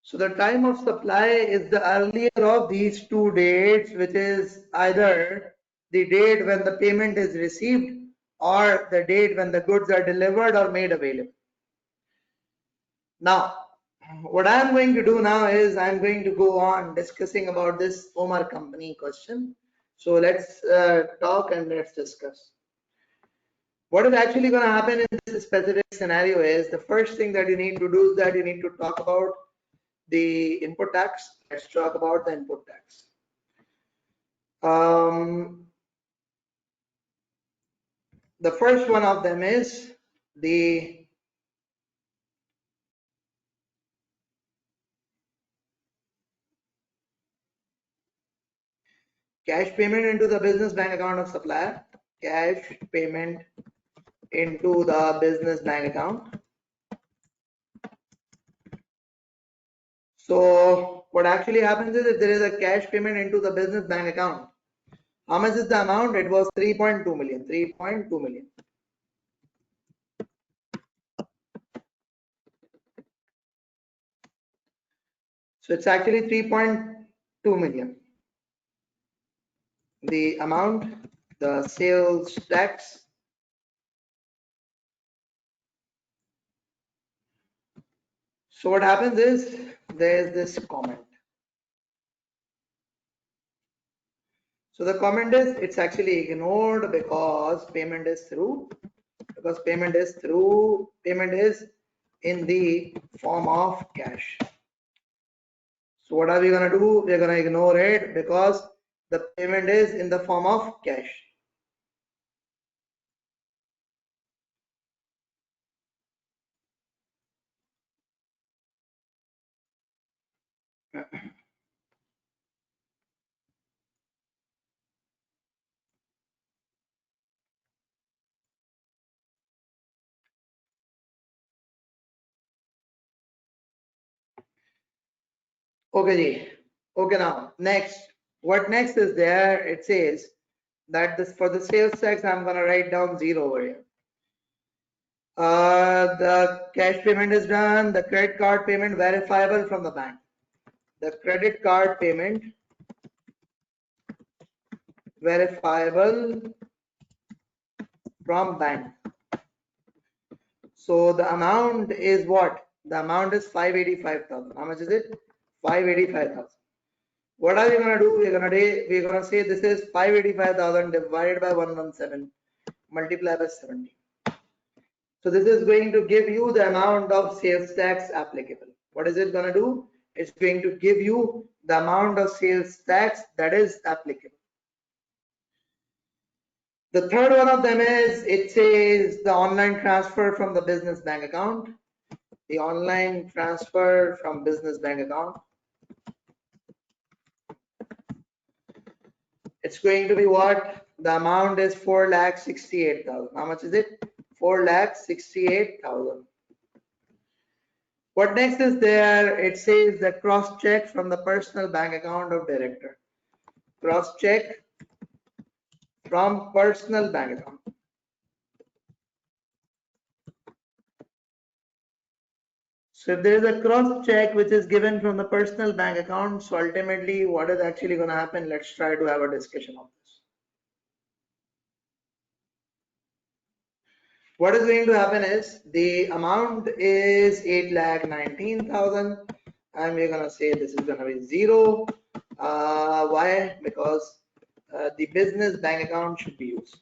So the time of supply is the earlier of these two dates, which is either the date when the payment is received or the date when the goods are delivered or made available. Now, what I'm going to do now is I'm going to go on discussing about this Omar company question. So let's talk and let's discuss. What is actually going to happen in this specific scenario is, the first thing that you need to do is that you need to talk about the input tax. Let's talk about the input tax. The first one of them is the cash payment into the business bank account of supplier. Cash payment into the business bank account. So what actually happens is, if there is a cash payment into the business bank account, how much is the amount? It was 3.2 million. 3.2 million. So it's actually 3.2 million. The amount, the sales tax So what happens is there is this comment. So the comment is it's actually ignored because payment is in the form of cash. So what are we going to do? We're going to ignore it because the payment is in the form of cash. Okay, ji. Okay, now next. What next is there? It says that this for the sales tax, I'm going to write down 0 over here. The cash payment is done. The credit card payment verifiable from the bank. The credit card payment verifiable from bank. So the amount is what? The amount is 585,000. How much is it? 585,000. What are we going to do? We're going to say this is 585,000 divided by 117 multiplied by 70. So this is going to give you the amount of sales tax applicable. What is it going to do? It's going to give you the amount of sales tax that is applicable. The third one of them is, it says the online transfer from the business bank account. The online transfer from business bank account. It's going to be what? The amount is 4,68,000. How much is it? 4,68,000. What next is there? It says the cross check from the personal bank account of director. Cross check from personal bank account. So if there is a cross check which is given from the personal bank account, so ultimately what is actually going to happen? Let's try to have a discussion of this. What is going to happen is the amount is 8,19,000 and we're going to say this is going to be 0. Why? Because the business bank account should be used.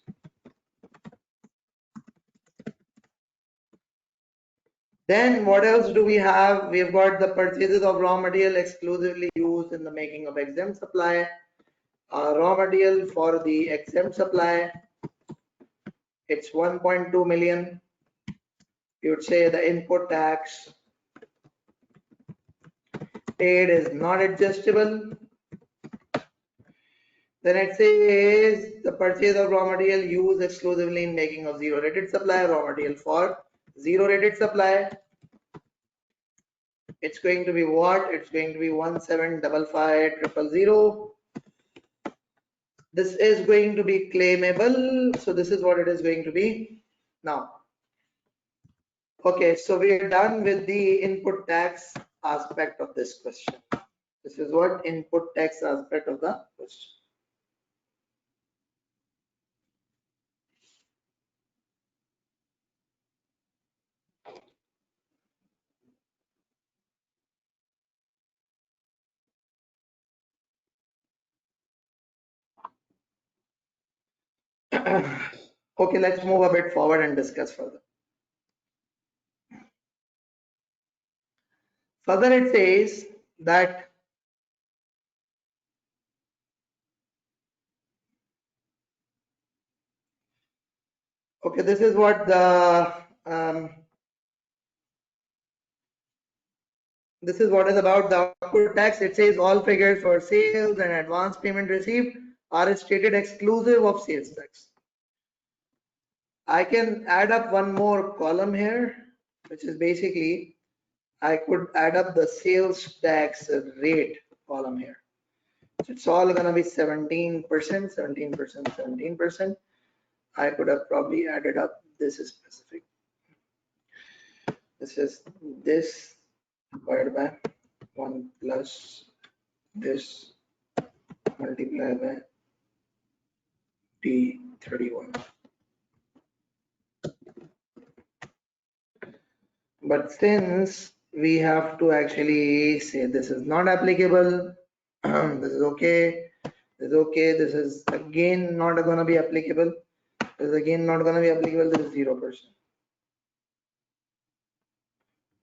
Then what else do we have? We've got the purchases of raw material exclusively used in the making of exempt supply. Raw material for the exempt supply, it's 1.2 million. You would say the input tax paid is not adjustable. Then it says the purchase of raw material used exclusively in making of zero rated supply, raw material for zero rated supply. It's going to be what? It's going to be 1755,000. This is going to be claimable. So this is what it is going to be. Now, okay, so we are done with the input tax aspect of this question. This is what input tax aspect of the question. Okay, let's move a bit forward and discuss further. Further, it says that okay, this is what the this is what is about the output tax. It says all figures for sales and advance payment received are stated exclusive of sales tax. I can add up one more column here, which is basically I could add up the sales tax rate column here. So it's all going to be 17%, 17%, 17%. I could have probably added up this is specific. This is this divided by 1 plus this multiplied by T31. But since we have to actually say this is not applicable, this is okay, this is okay, this is again not going to be applicable, this is again not going to be applicable, this is 0%.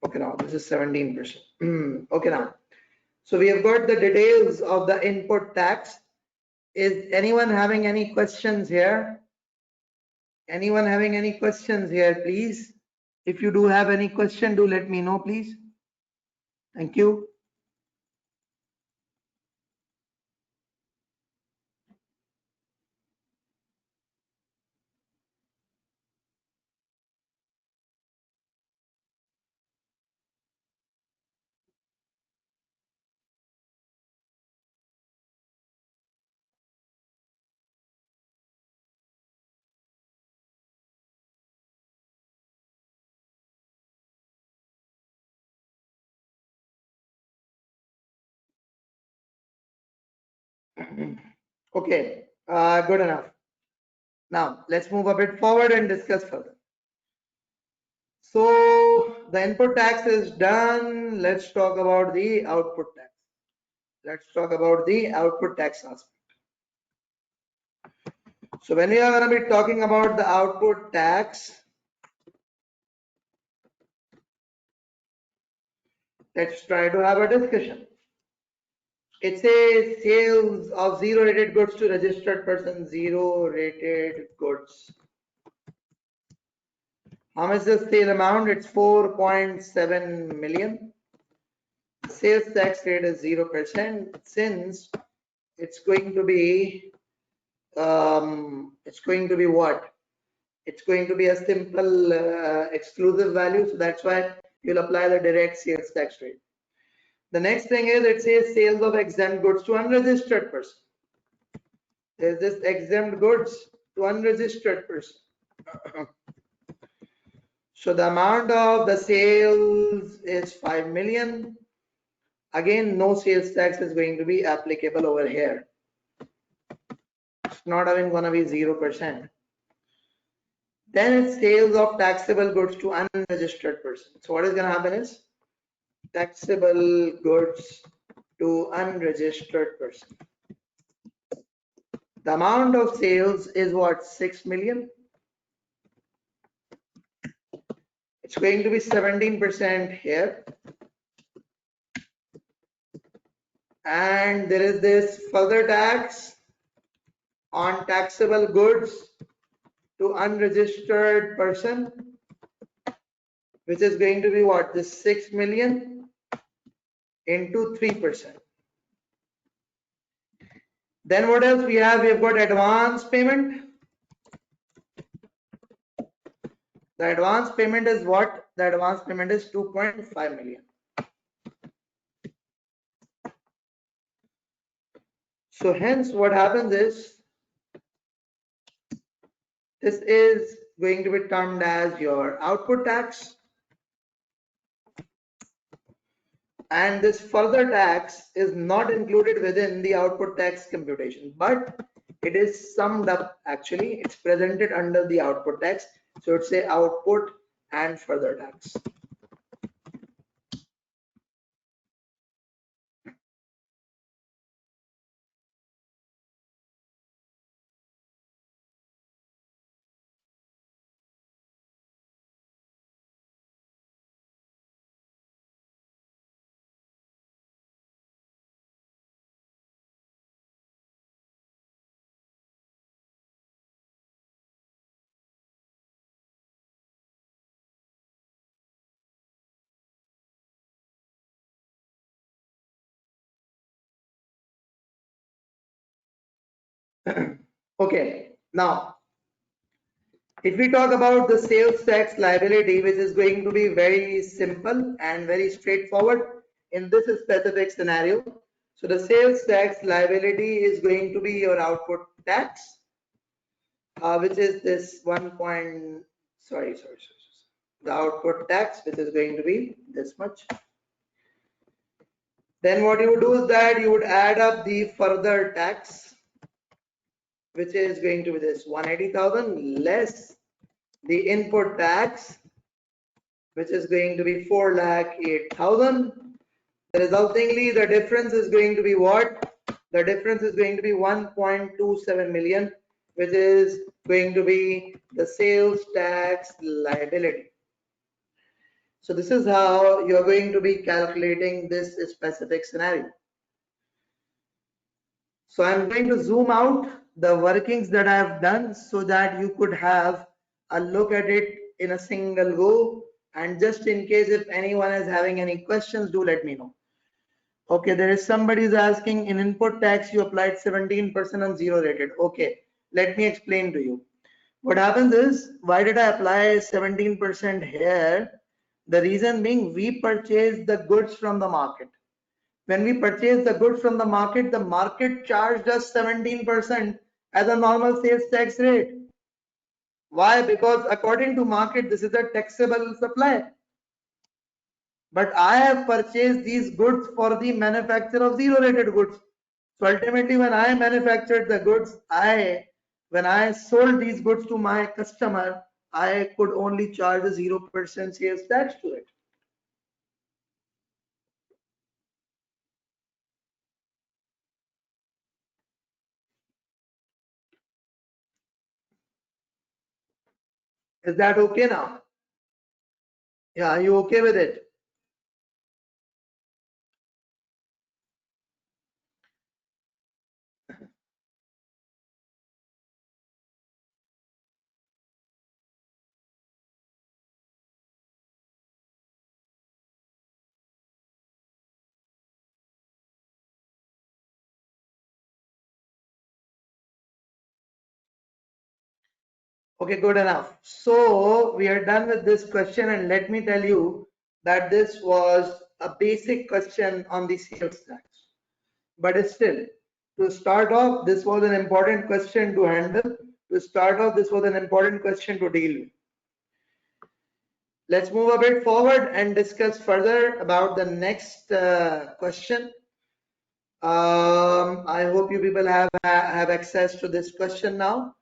Okay, now this is 17%. Okay, now so we have got the details of the input tax. Is anyone having any questions here? Anyone having any questions here, please? If you do have any question, do let me know, please. Thank you. Okay, good enough. Now let's move a bit forward and discuss further. So the input tax is done. Let's talk about the output tax. Let's talk about the output tax aspect. So when we are going to be talking about the output tax, let's try to have a discussion. It says sales of zero rated goods to registered person, zero rated goods. How much is the sale amount? It's 4.7 million. Sales tax rate is 0% since it's going to be what? It's going to be a simple exclusive value, so that's why you'll apply the direct sales tax rate. The next thing is it says sales of exempt goods to unregistered person. There's this exempt goods to unregistered person. So the amount of the sales is 5 million. Again, no sales tax is going to be applicable over here. It's not even going to be 0%. Then it's sales of taxable goods to unregistered person. So what is going to happen is taxable goods to unregistered person. The amount of sales is what? 6 million. It's going to be 17% here. And there is this further tax on taxable goods to unregistered person, which is going to be what? This 6 million into 3%. Then what else we have? We have got advance payment. The advance payment is what? The advance payment is 2.5 million. So hence what happens is this is going to be termed as your output tax, and this further tax is not included within the output tax computation, but it is summed up. Actually, it's presented under the output tax, so it's a output and further tax. Okay, now if we talk about the sales tax liability, which is going to be very simple and very straightforward in this specific scenario. So the sales tax liability is going to be your output tax, which is this the output tax, which is going to be this much. Then what you would do is that you would add up the further tax, which is going to be this 180,000 less the input tax, which is going to be 4,08,000. Resultingly, the difference is going to be what? The difference is going to be 1.27 million, which is going to be the sales tax liability. So this is how you're going to be calculating this specific scenario. So I'm going to zoom out the workings that I have done so that you could have a look at it in a single go. And just in case if anyone is having any questions, do let me know. Okay, there is somebody is asking, in input tax you applied 17% on zero rated. Okay, let me explain to you. What happens is, why did I apply 17% here? The reason being, we purchased the goods from the market. When we purchased the goods from the market charged us 17% as a normal sales tax rate. Why? Because according to market, this is a taxable supply. But I have purchased these goods for the manufacture of zero rated goods. So ultimately, when I manufactured the goods, when I sold these goods to my customer, I could only charge a 0% sales tax to it. Is that okay now? Yeah, are you okay with it? Okay, good enough. So we are done with this question, and let me tell you that this was a basic question on the sales tax. But still, to start off, this was an important question to handle. To start off, this was an important question to deal with. Let's move a bit forward and discuss further about the next question. I hope you people have access to this question now.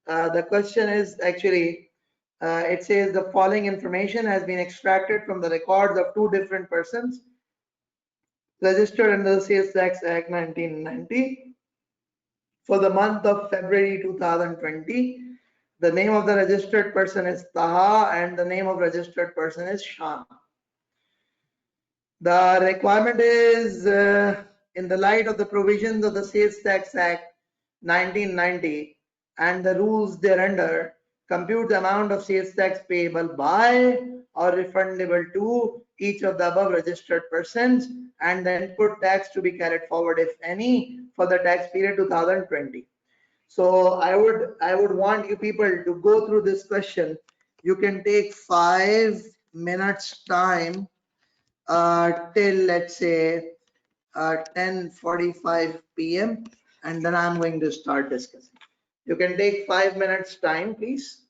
The question is actually, it says the following information has been extracted from the records of two different persons registered under the Sales Tax Act 1990 for the month of February 2020. The name of the registered person is Taha and the name of registered person is Shan. The requirement is in the light of the provisions of the Sales Tax Act 1990 and the rules thereunder, compute the amount of sales tax payable by or refundable to each of the above registered persons and the input tax to be carried forward, if any, for the tax period 2020. So I would want you people to go through this question. You can take 5 minutes time till let's say 10:45 p.m. and then I'm going to start discussing. You can take 5 minutes time, please.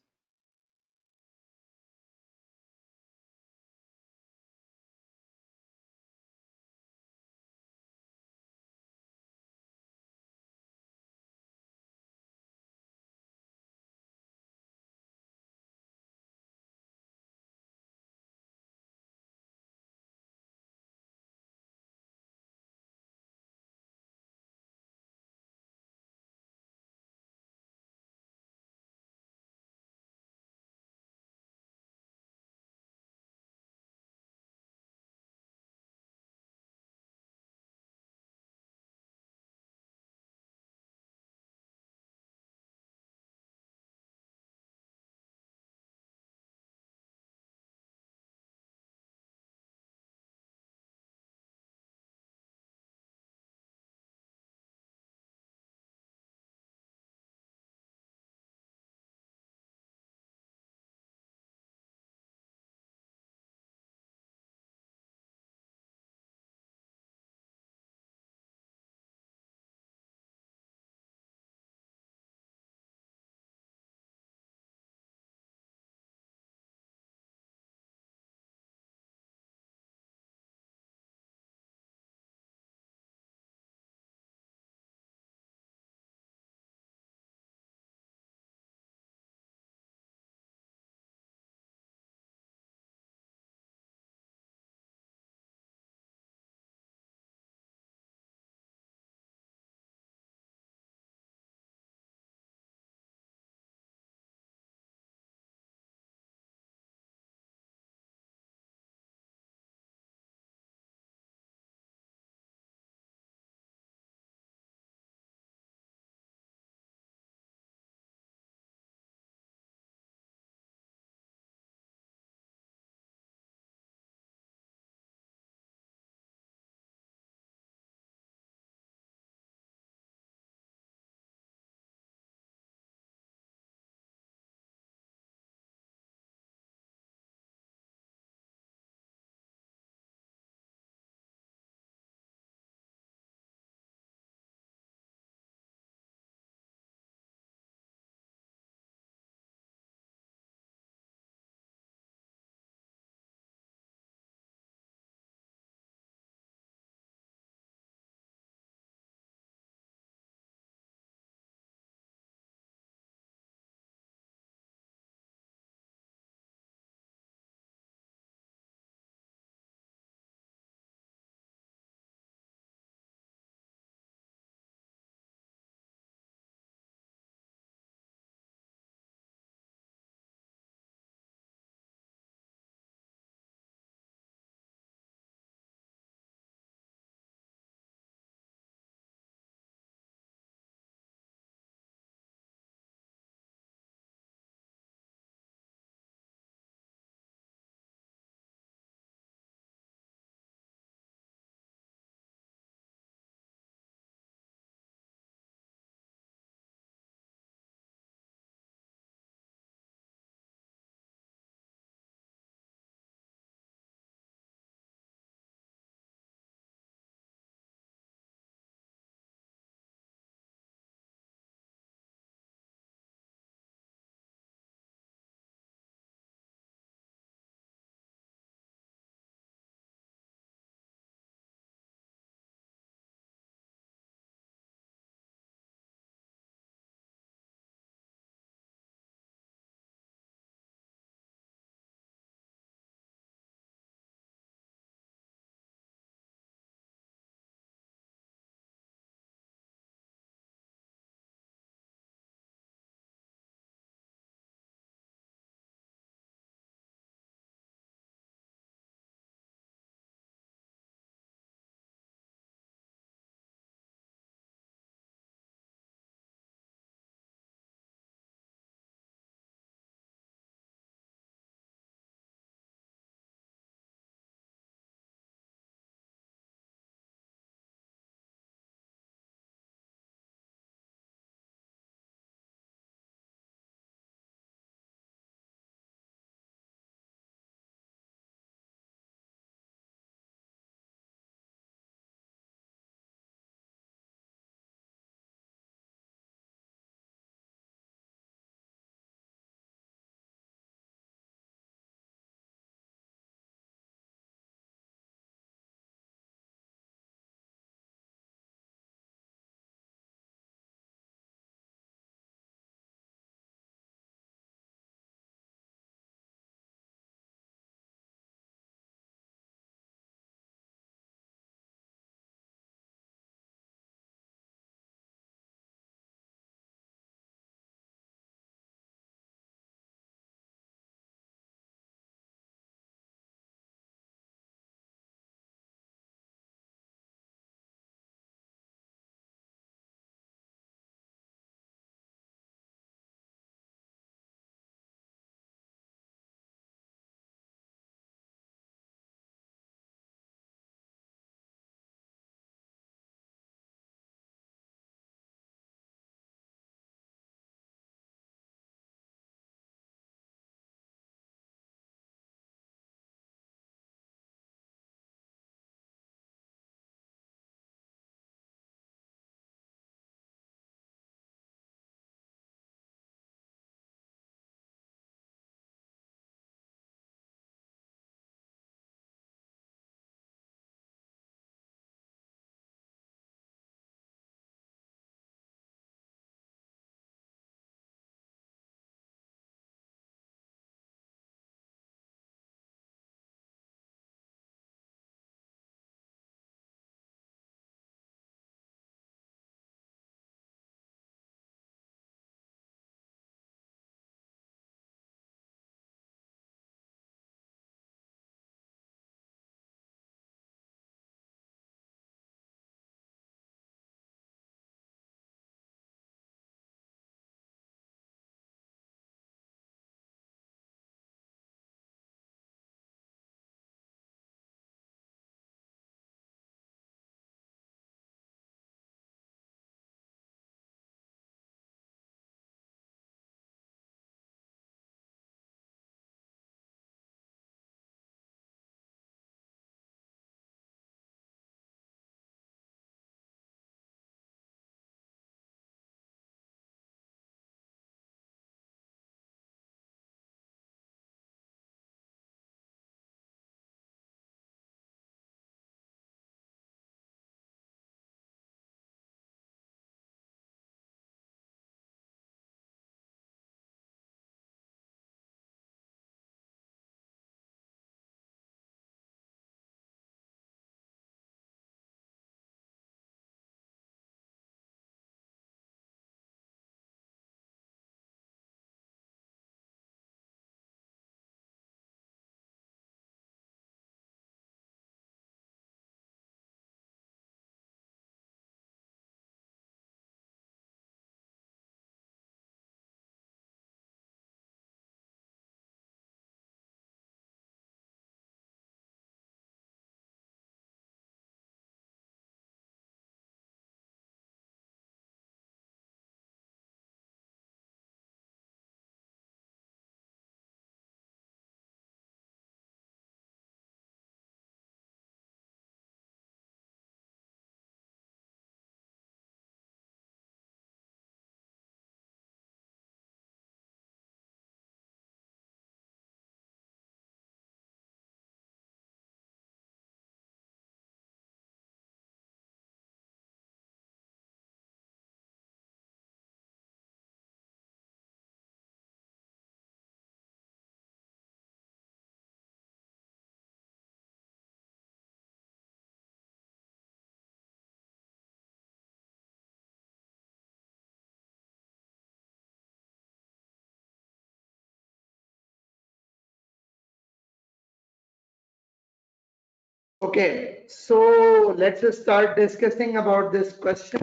Okay, so let's just start discussing about this question.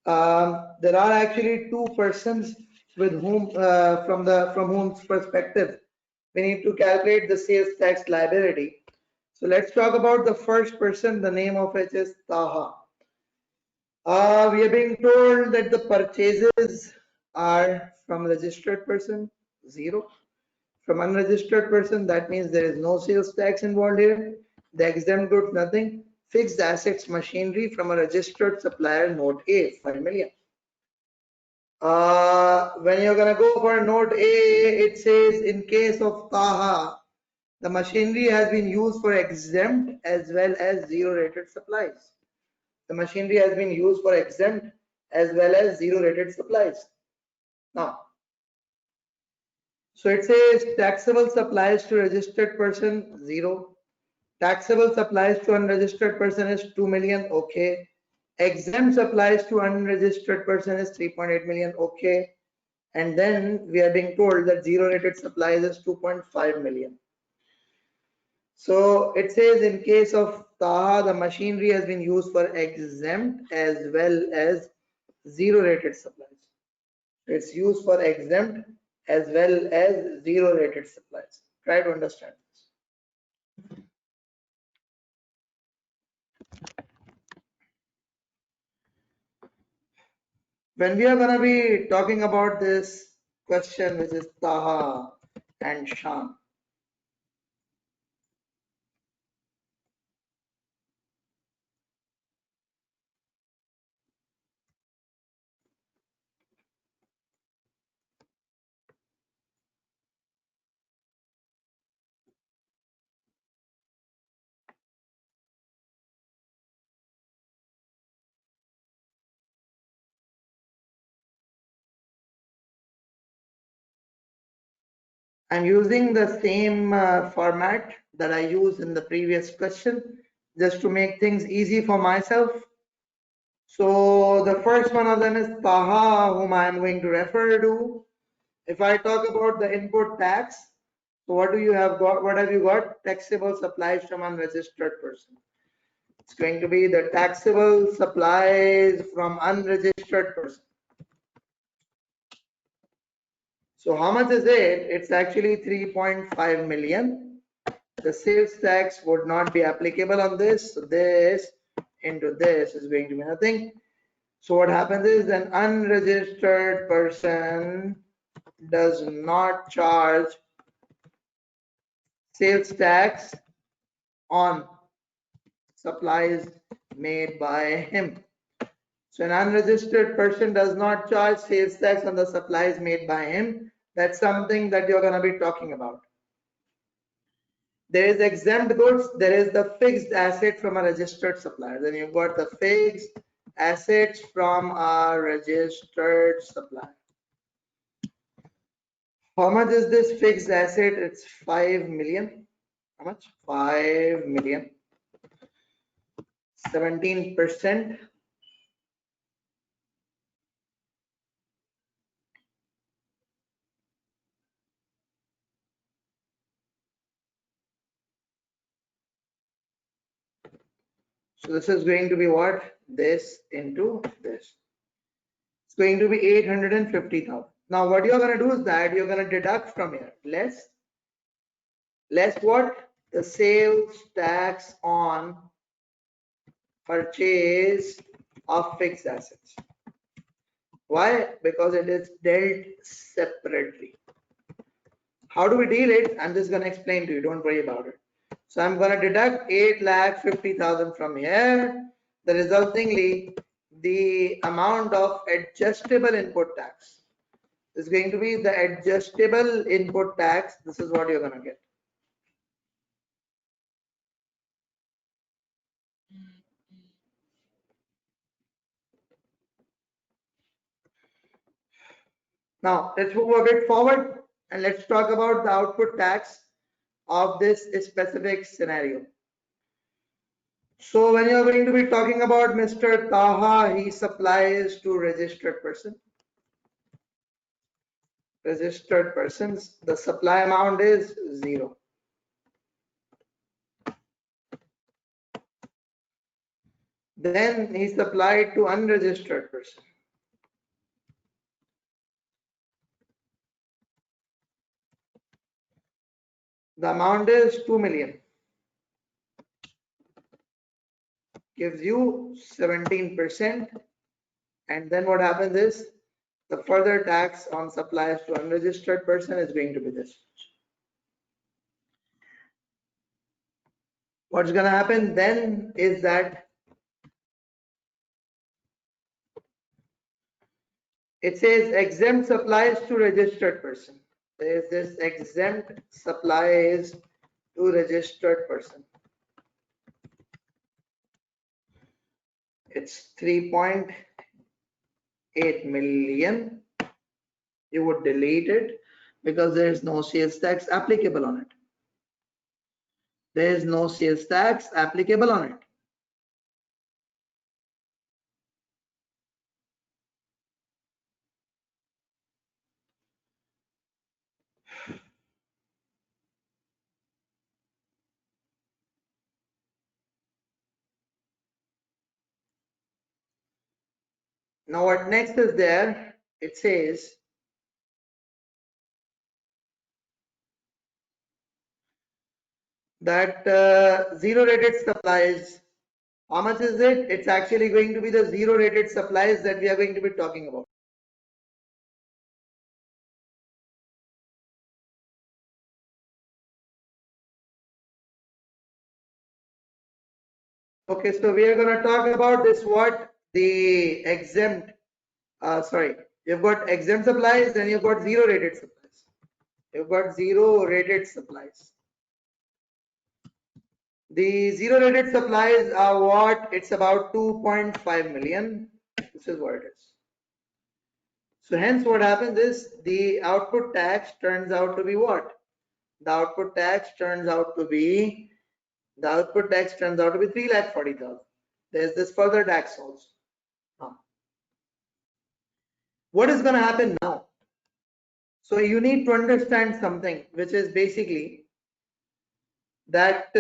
There are actually two persons with whom, from whom's perspective, we need to calculate the sales tax liability. So let's talk about the first person, the name of which is Taha. We are being told that the purchases are from registered person, 0. From unregistered person, that means there is no sales tax involved here. The exempt goods, nothing. Fixed assets, machinery from a registered supplier, note A, 5 million. When you're gonna go for note A, it says in case of Taha, the machinery has been used for exempt as well as zero rated supplies. The machinery has been used for exempt as well as zero rated supplies. Now, so it says taxable supplies to registered person, 0. Taxable supplies to unregistered person is 2 million, okay. Exempt supplies to unregistered person is 3.8 million, okay. And then we are being told that zero rated supplies is 2.5 million. So it says in case of Taha, the machinery has been used for exempt as well as zero rated supplies. It's used for exempt as well as zero rated supplies. Try to understand this. When we are going to be talking about this question, which is Taha and Shan, I'm using the same format that I used in the previous question, just to make things easy for myself. So the first one of them is Taha, whom I am going to refer to. If I talk about the input tax, so what do you have got? What have you got? Taxable supplies from unregistered person. It's going to be the taxable supplies from unregistered person. So how much is it? It's actually 3.5 million. The sales tax would not be applicable on this. So this into this is going to be nothing. So what happens is an unregistered person does not charge sales tax on supplies made by him. So an unregistered person does not charge sales tax on the supplies made by him. That's something that you're going to be talking about. There is exempt goods, there is the fixed asset from a registered supplier. Then you've got the fixed assets from a registered supplier. How much is this fixed asset? It's 5 million. How much? 5 million. 17%. So this is going to be what? This into this. It's going to be 850,000. Now what you're going to do is that you're going to deduct from here. Less what? The sales tax on purchase of fixed assets. Why? Because it is dealt separately. How do we deal it? I'm just going to explain to you. Don't worry about it. So I'm going to deduct 8,50,000 from here. The resultingly, the amount of adjustable input tax is going to be the adjustable input tax. This is what you're going to get. Now let's move a bit forward and let's talk about the output tax of this specific scenario. So when you're going to be talking about Mr. Taha, he supplies to registered person. Registered persons, the supply amount is 0. Then he supplied to unregistered person. The amount is 2 million. Gives you 17%. And then what happens is the further tax on suppliers to unregistered person is going to be this. What's going to happen then is that it says exempt supplies to registered person. There is this exempt supplies to registered person. It's 3.8 million. You would delete it because there is no sales tax applicable on it. There is no sales tax applicable on it. Now what next is there? It says that zero rated supplies. How much is it? It's actually going to be the zero rated supplies that we are going to be talking about. Okay, so we are going to talk about this what the exempt, you've got exempt supplies and you've got zero rated supplies. You've got zero rated supplies. The zero rated supplies are what? It's about 2.5 million. This is what it is. So hence what happens is the output tax turns out to be what? The output tax turns out to be 3,40,000. There's this further tax also. Now, what is going to happen now? So you need to understand something, which is basically that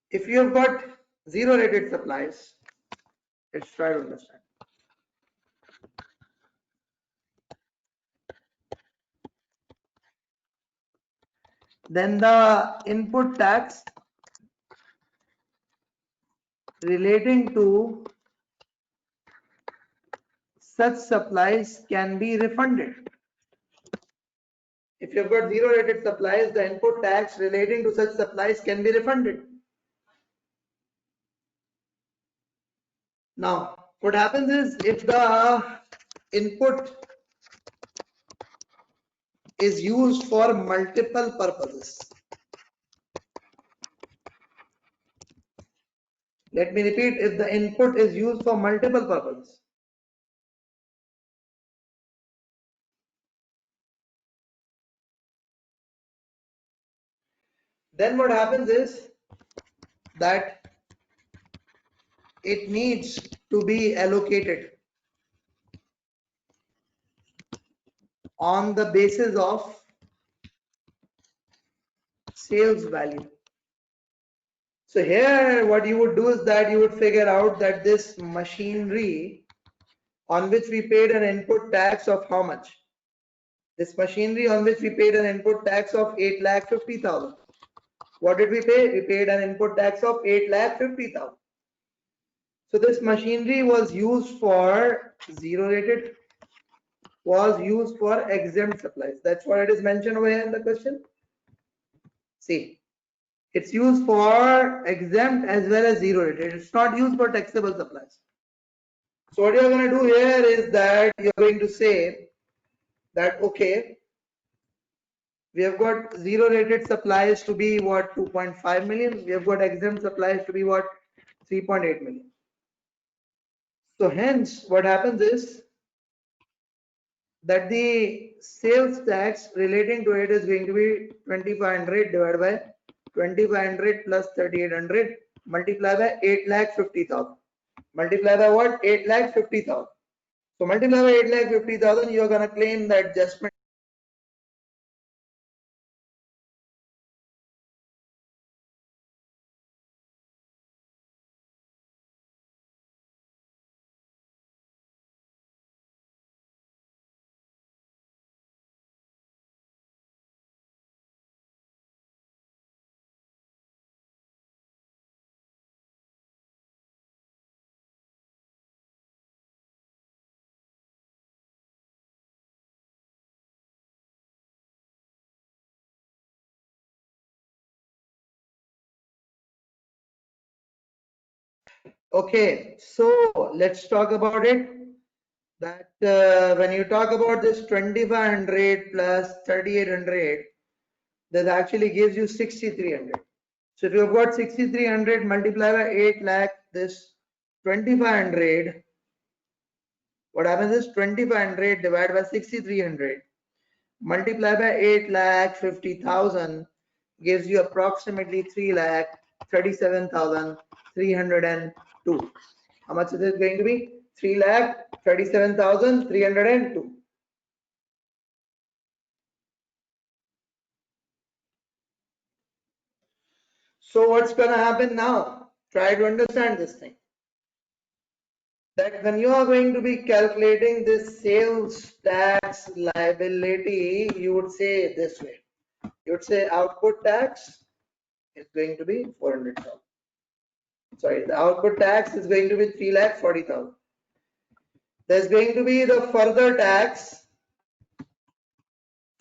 if you have got zero rated supplies, let's try to understand. Then the input tax relating to such supplies can be refunded. If you've got zero rated supplies, the input tax relating to such supplies can be refunded. Now, what happens is if the input is used for multiple purposes. Let me repeat, if the input is used for multiple purposes. Then what happens is that it needs to be allocated on the basis of sales value. So here what you would do is that you would figure out that this machinery on which we paid an input tax of how much? This machinery on which we paid an input tax of 8,50,000. What did we pay? We paid an input tax of 8,50,000. So this machinery was used for zero rated, was used for exempt supplies. That's what it is mentioned over here in the question. See, it's used for exempt as well as zero rated. It's not used for taxable supplies. So what you're going to do here is that you're going to say that okay, we have got zero rated supplies to be what, 2.5 million. We have got exempt supplies to be what, 3.8 million. So hence what happens is that the sales tax relating to it is going to be 2,500 divided by 2,500 plus 3,800 multiplied by 8,50,000. Multiply by what? 8,50,000. So multiply by 8,50,000, you are going to claim the adjustment. Okay, so let's talk about it. That when you talk about this 2500 plus 3800, that actually gives you 6300. So if you've got 6300 multiplied by 8 lakh, this 2500, what happens is 2500 divided by 6300 multiplied by 8 lakh 50,000 gives you approximately 3 lakh 37,302. How much is it going to be? 3 lakh 37,302. So what's going to happen now? Try to understand this thing. That when you are going to be calculating this sales tax liability, you would say this way. You would say output tax is going to be 400,000. Sorry, the output tax is going to be 3,40,000. There's going to be the further tax,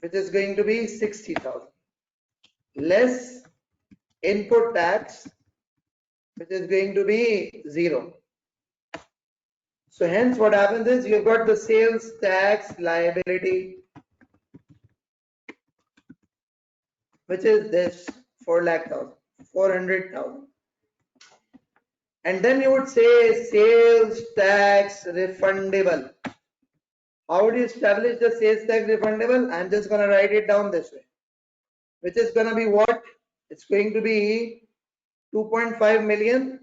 which is going to be 60,000, less input tax, which is going to be 0. So hence what happens is you've got the sales tax liability, which is this 400,000. And then you would say sales tax refundable. How would you establish the sales tax refundable? I'm just going to write it down this way, which is going to be what? It's going to be 2.5 million.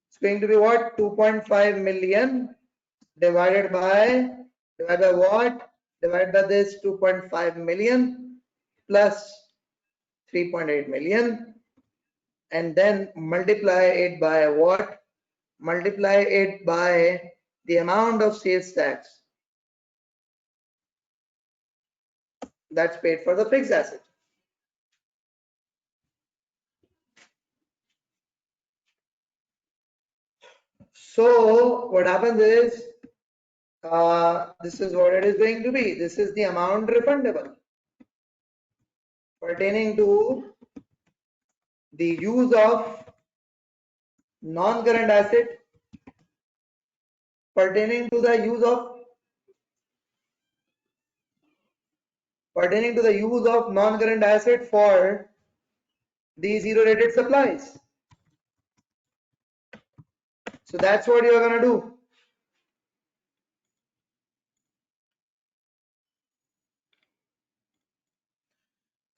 It's going to be what? 2.5 million divided by what? Divided by this 2.5 million plus 3.8 million, and then multiply it by what? Multiply it by the amount of sales tax that's paid for the fixed asset. So what happens is this is what it is going to be. This is the amount refundable pertaining to the use of non-current asset, pertaining to the use of non-current asset for the zero rated supplies. So that's what you're going to do.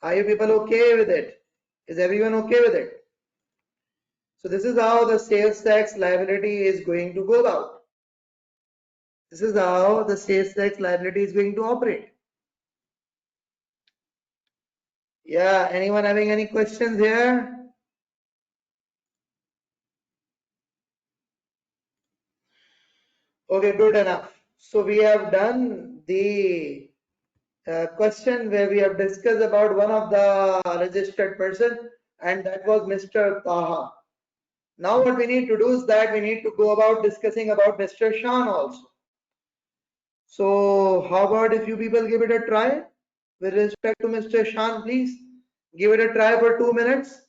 Are you people okay with it? Is everyone okay with it? So this is how the sales tax liability is going to go about. This is how the sales tax liability is going to operate. Yeah, anyone having any questions here? Okay, good enough. So we have done the question where we have discussed about one of the registered person, and that was Mr. Taha. Now what we need to do is that we need to go about discussing about Mr. Shan also. So how about if you people give it a try with respect to Mr. Shan, please give it a try for 2 minutes.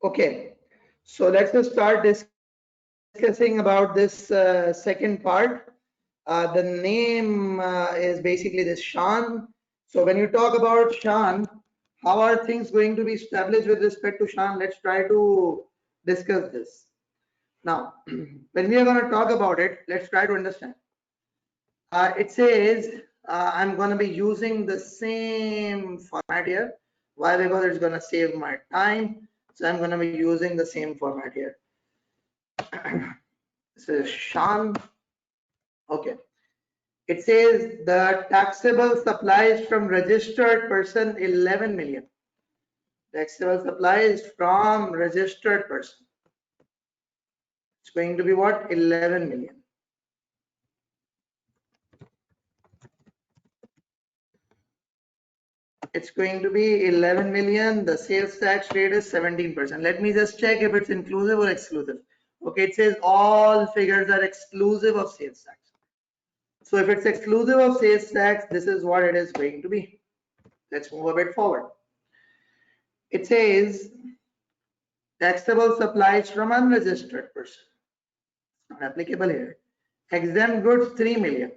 Okay, so let's just start discussing about this second part. The name is basically this Shan. So when you talk about Shan, how are things going to be established with respect to Shan? Let's try to discuss this. Now, when we are going to talk about it, let's try to understand. It says I'm going to be using the same format here. Why? Because it's going to save my time. So I'm going to be using the same format here. This is Shan. Okay. It says the taxable supplies from registered person 11 million. Taxable supplies from registered person. It's going to be what? 11 million. It's going to be 11 million. The sales tax rate is 17%. Let me just check if it's inclusive or exclusive. Okay, it says all figures are exclusive of sales tax. So if it's exclusive of sales tax, this is what it is going to be. Let's move a bit forward. It says taxable supplies from unregistered person. Not applicable here. Exempt goods 3 million.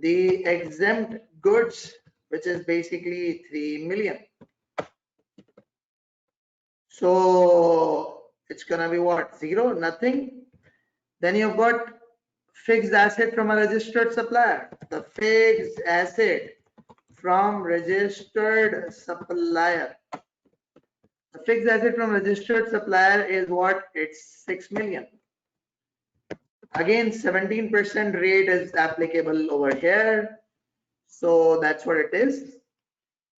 The exempt goods, which is basically 3 million. So it's gonna be what? 0, nothing. Then you've got fixed asset from a registered supplier. The fixed asset from registered supplier. The fixed asset from registered supplier is what? It's 6 million. Again, 17% rate is applicable over here. So that's what it is.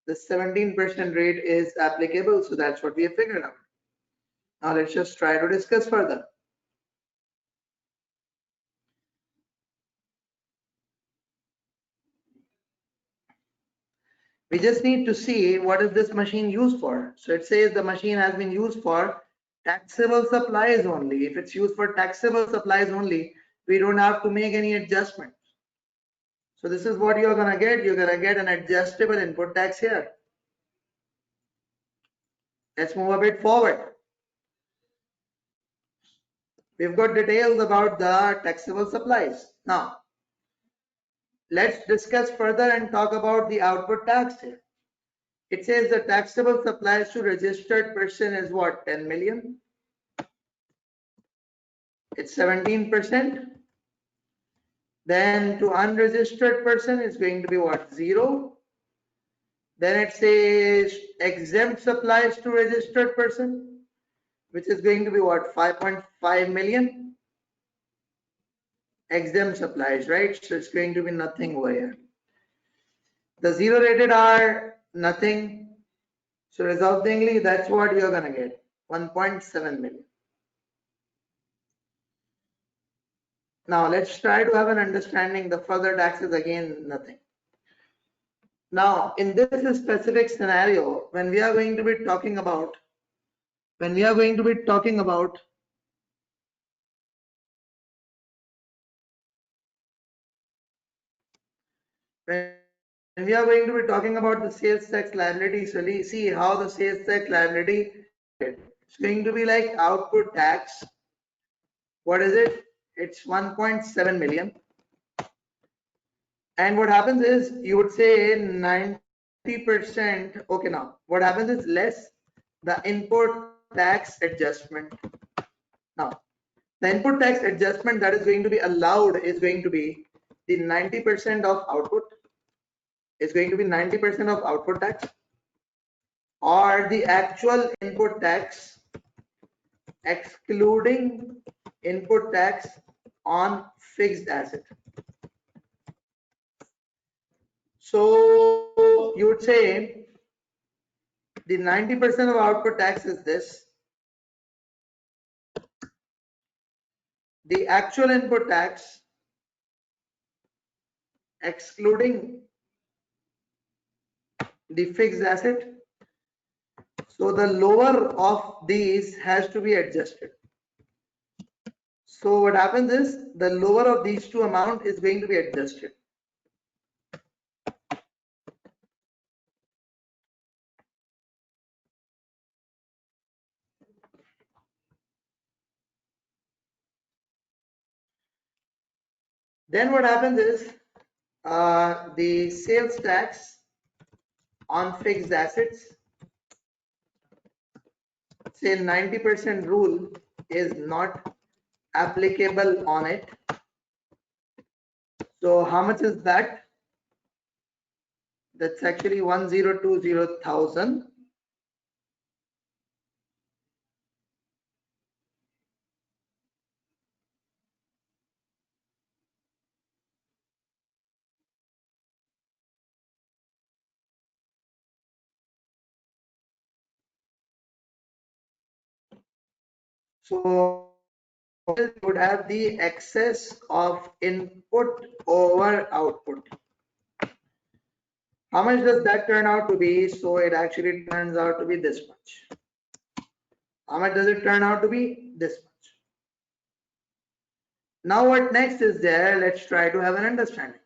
The 17% rate is applicable. So that's what we have figured out. Now let's just try to discuss further. We just need to see what is this machine used for. So it says the machine has been used for taxable supplies only. If it's used for taxable supplies only, we don't have to make any adjustments. So this is what you're gonna get. You're gonna get an adjustable input tax here. Let's move a bit forward. We've got details about the taxable supplies. Now, let's discuss further and talk about the output tax here. It says the taxable supplies to registered person is what? 10 million. It's 17%. Then to unregistered person is going to be what? 0. Then it says exempt supplies to registered person, which is going to be what? 5.5 million. Exempt supplies, right? So it's going to be nothing over here. The 0 rated are nothing. So resultingly, that's what you're gonna get, 1.7 million. Now let's try to have an understanding. The further taxes, again, nothing. Now in this specific scenario, when we are going to be talking about when we are going to be talking about the sales tax liability, so we see how the sales tax liability is going to be like output tax. What is it? It's 1.7 million. And what happens is you would say 90%. Okay, now what happens is less the input tax adjustment. Now the input tax adjustment that is going to be allowed is going to be the 90% of output. Is going to be 90% of output tax, or the actual input tax excluding input tax on fixed asset. So you would say the 90% of output tax is this. The actual input tax excluding the fixed asset. So the lower of these has to be adjusted. So what happens is the lower of these two amount is going to be adjusted. Then what happens is the sales tax on fixed assets, say 90% rule is not applicable on it. So how much is that? That's actually 1020,000. So you would have the excess of input over output. How much does that turn out to be? So it actually turns out to be this much. How much does it turn out to be? This much. Now what next is there? Let's try to have an understanding.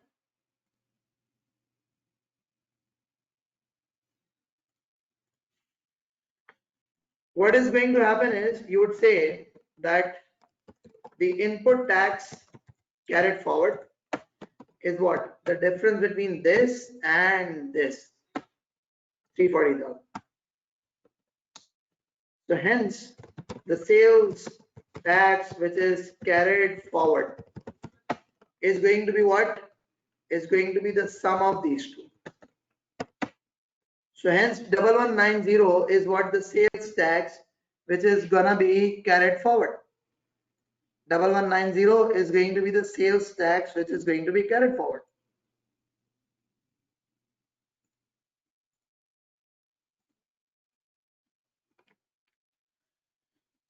What is going to happen is you would say that the input tax carried forward is what? The difference between this and this, 340,000. So hence the sales tax which is carried forward is going to be what? Is going to be the sum of these two. So hence 1190 is what the sales tax which is gonna be carried forward. 1190 is going to be the sales tax which is going to be carried forward.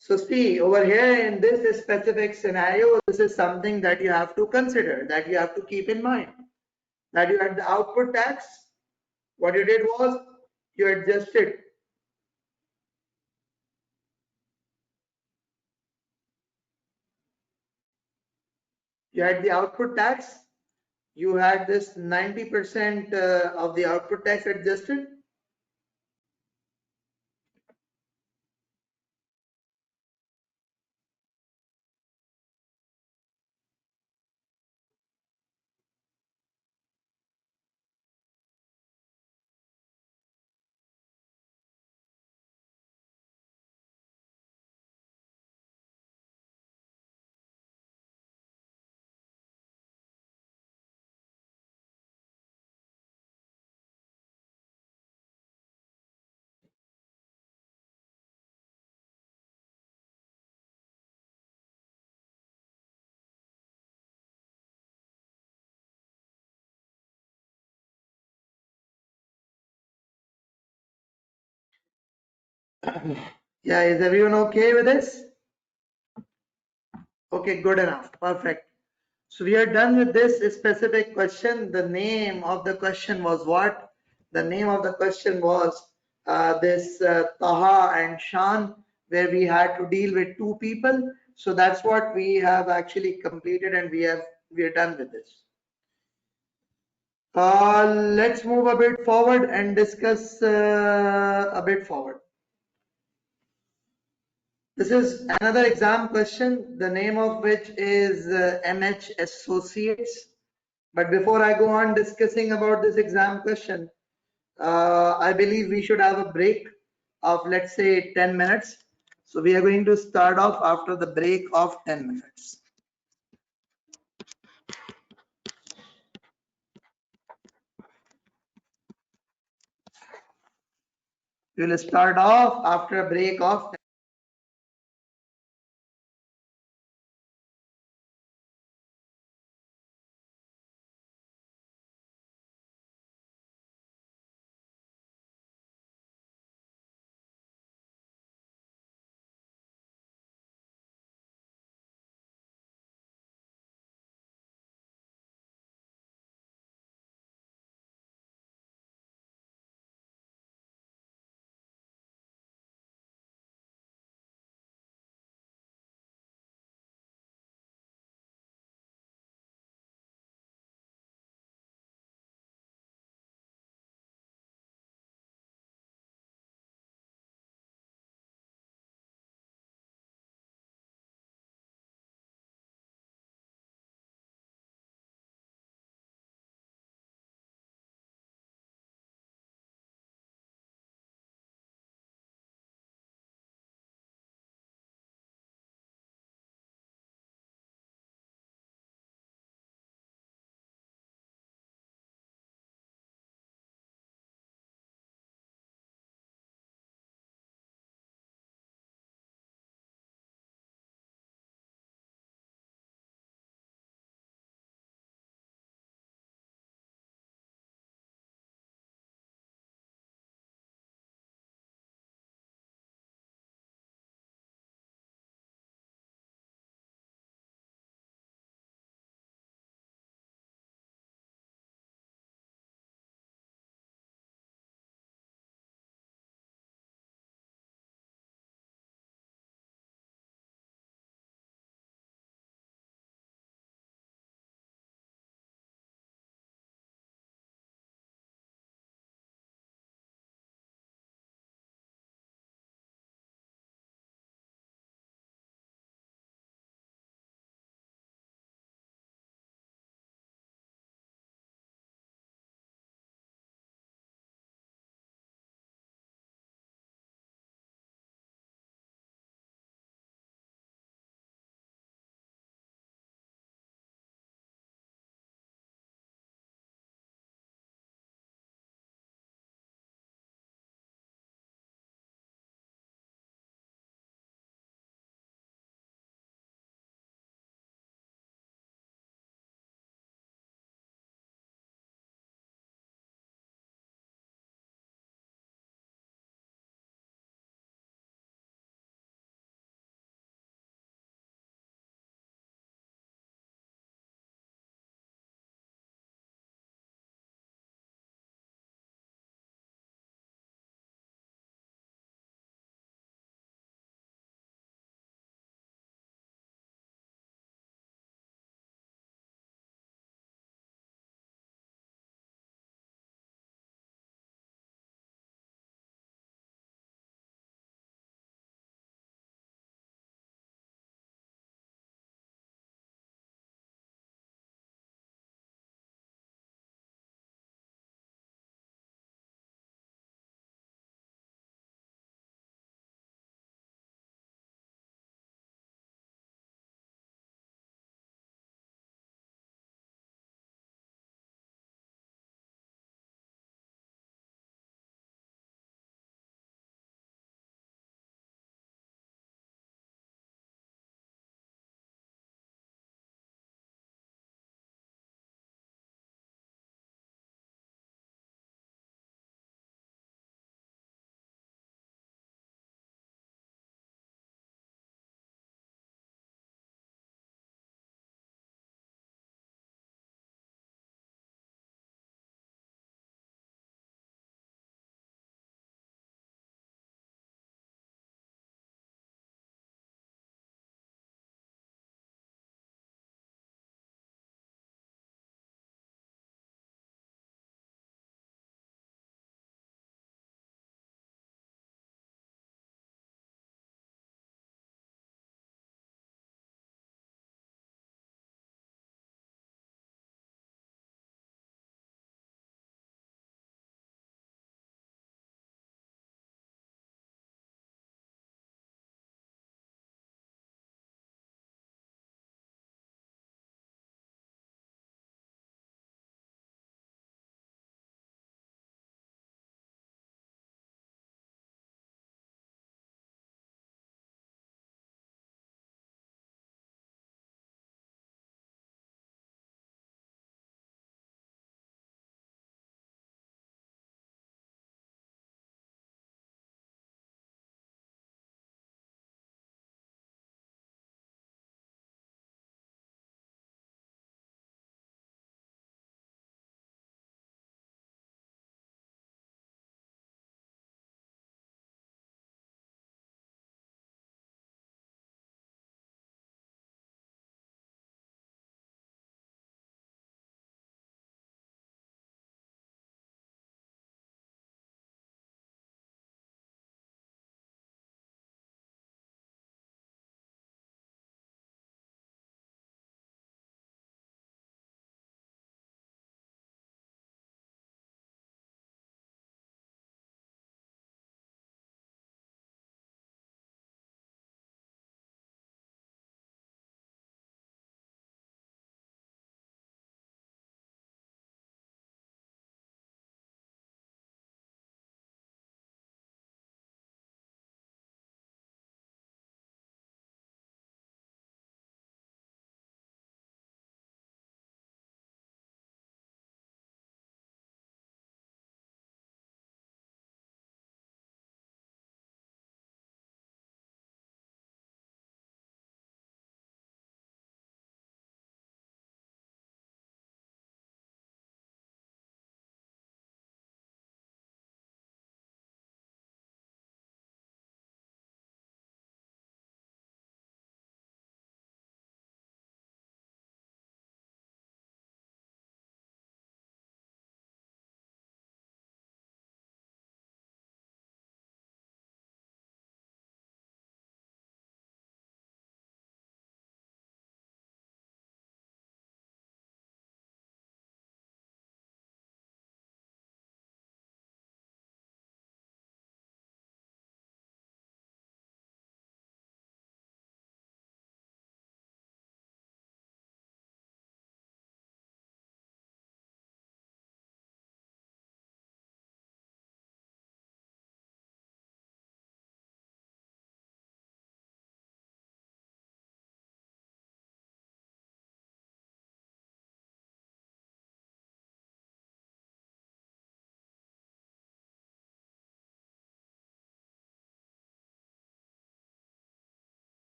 So see over here in this specific scenario, this is something that you have to consider, that you have to keep in mind, that you had the output tax. What you did was you adjusted you had the output tax, you had this 90% of the output tax adjusted. Yeah, is everyone okay with this? Okay, good enough, perfect. So we are done with this specific question. The name of the question was what? The name of the question was this Taha and Shan, where we had to deal with two people. So that's what we have actually completed, and we are done with this. Let's move a bit forward and discuss a bit forward. This is another exam question, the name of which is MH Associates. But before I go on discussing about this exam question, I believe we should have a break of, let's say, 10 minutes. So we are going to start off after the break of 10 minutes. We will start off after a break of